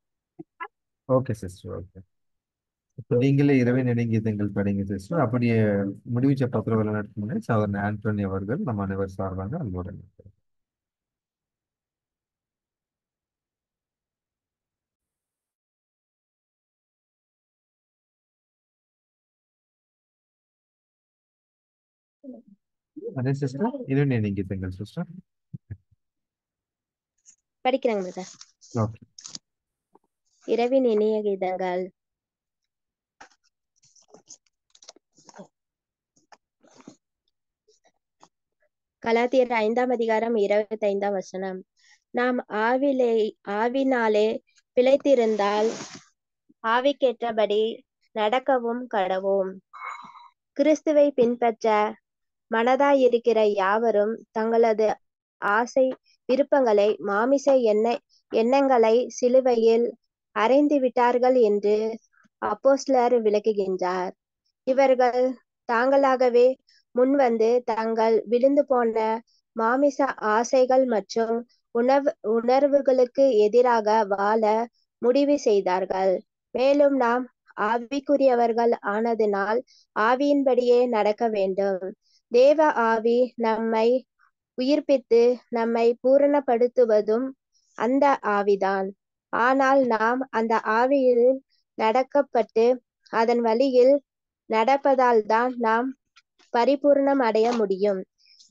Okay sister, okay. இப்போ நீங்களே இரவே நினைங்கீதங்கள் படிங்க சிஸ்டர். அப்படியே முடிவுச்ச பத்திரம் நடக்கும் முன்னாடி சகோதரன் ஆண்டோனி அவர்கள் நம்ம அனைவர் சார்பாக அன்போடு அதே சிஸ்டர் இரவே நினைங்கீதங்கள் சிஸ்டர் படிக்கிறாங்க பிரதர். ஓகே. இரவின் இணைய கீதங்கள். கலாத்தியர் 5ஆம் அதிகாரம் 25ஆம் வசனம். நாம் ஆவினாலே பிழைத்திருந்தால் ஆவிக்கேற்றபடி நடக்கவும் கடவோம். கிறிஸ்துவை பின்பற்ற மனதாயிருக்கிற யாவரும் தங்களது ஆசை விருப்பங்களை மாமிச எண்ணங்களை சிலுவையில் அறைந்து விட்டார்கள் என்று அப்போஸ்தலர் விளக்குகின்றார். இவர்கள் தாங்களாகவே முன்வந்து தங்கள் விழுந்து போன மாமிச ஆசைகள் மற்றும் உணர்வுகளுக்கு எதிராக வாழ முடிவு செய்தார்கள். மேலும் நாம் ஆவிக்குரியவர்கள் ஆனதினால் ஆவியின்படியே நடக்க வேண்டும். தேவ ஆவி நம்மை உயிர்ப்பித்து நம்மை பூரணப்படுத்துவதும் அந்த ஆவிதான். ஆனால் நாம் அந்த ஆவியில் நடக்கப்பட்டு அதன் வழியில் நடப்பதால் தான் நாம் பரிபூர்ணம் அடைய முடியும்.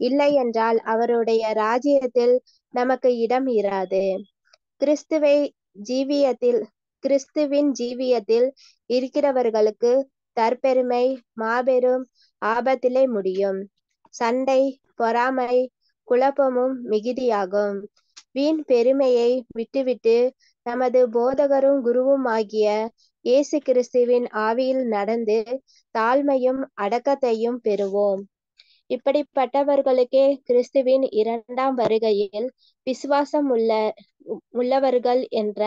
இல்லை என்றால் அவருடைய ராஜ்யத்தில் நமக்கு இடம் இராது. கிறிஸ்துவின் ஜீவியத்தில் இருக்கிறவர்களுக்கு தற்பெருமை மாபெரும் ஆபத்திலே முடியும். சண்டை, பொறாமை, குழப்பமும் மிகுதியாகும். வீண் பெருமையை விட்டுவிட்டு நமது போதகரும் குருவும் ஆகிய இயேசு கிறிஸ்துவின் ஆவியில் நடந்து தாழ்மையும் அடக்கத்தையும் பெறுவோம். இப்படிப்பட்டவர்களுக்கே கிறிஸ்துவின் 2ஆம் வருகையில் விசுவாசம் உள்ளவர்கள் என்ற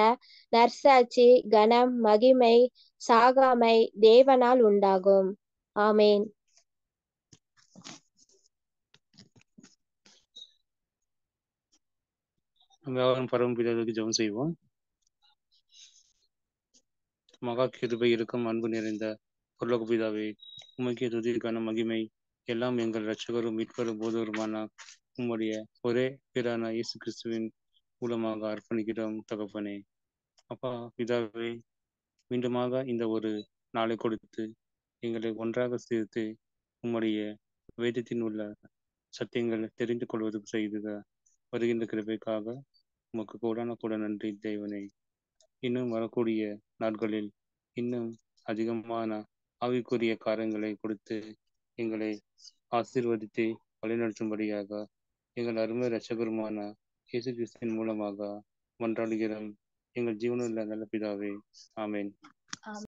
நற்சாட்சி, கனம், மகிமை, சாகாமை தேவனால் உண்டாகும். ஆமேன். நம்ம யாவரும் பரமபிதாவுக்கு ஜெபம் செய்வோம். மகா கிருபை இருக்கும் அன்பு நிறைந்த பரலோக பிதாவே, உமக்கே துதி கனம் மகிமை எல்லாம் எங்கள் இரட்சகரும் மீட்பரும் போதவருமான உம்முடைய ஒரே பேரான இயேசு கிறிஸ்துவின் மூலமாக அர்ப்பணிக்கிறோம் தகப்பனே. அப்பா பிதாவே, மீண்டுமாக இந்த ஒரு நாளை கொடுத்து எங்களை ஒன்றாக சேர்த்து உம்முடைய வேதத்தின் உள்ள சத்தியங்களை தெரிந்து கொள்வதற்கு செய்து வருகின்ற கிருபைக்காக உமக்கு கூட நன்றி தேவனே. இன்னும் வரக்கூடிய நாட்களில் இன்னும் அதிகமான ஆவிக்குரிய காரியங்களை கொடுத்து எங்களை ஆசீர்வதித்து வழிநடத்தும்படியாக எங்கள் அருமை இரட்சகருமான இயேசு கிறிஸ்துவின் மூலமாக மன்றாடுகிறோம் எங்கள் ஜீவனுள்ள நல்ல பிதாவே. ஆமேன்.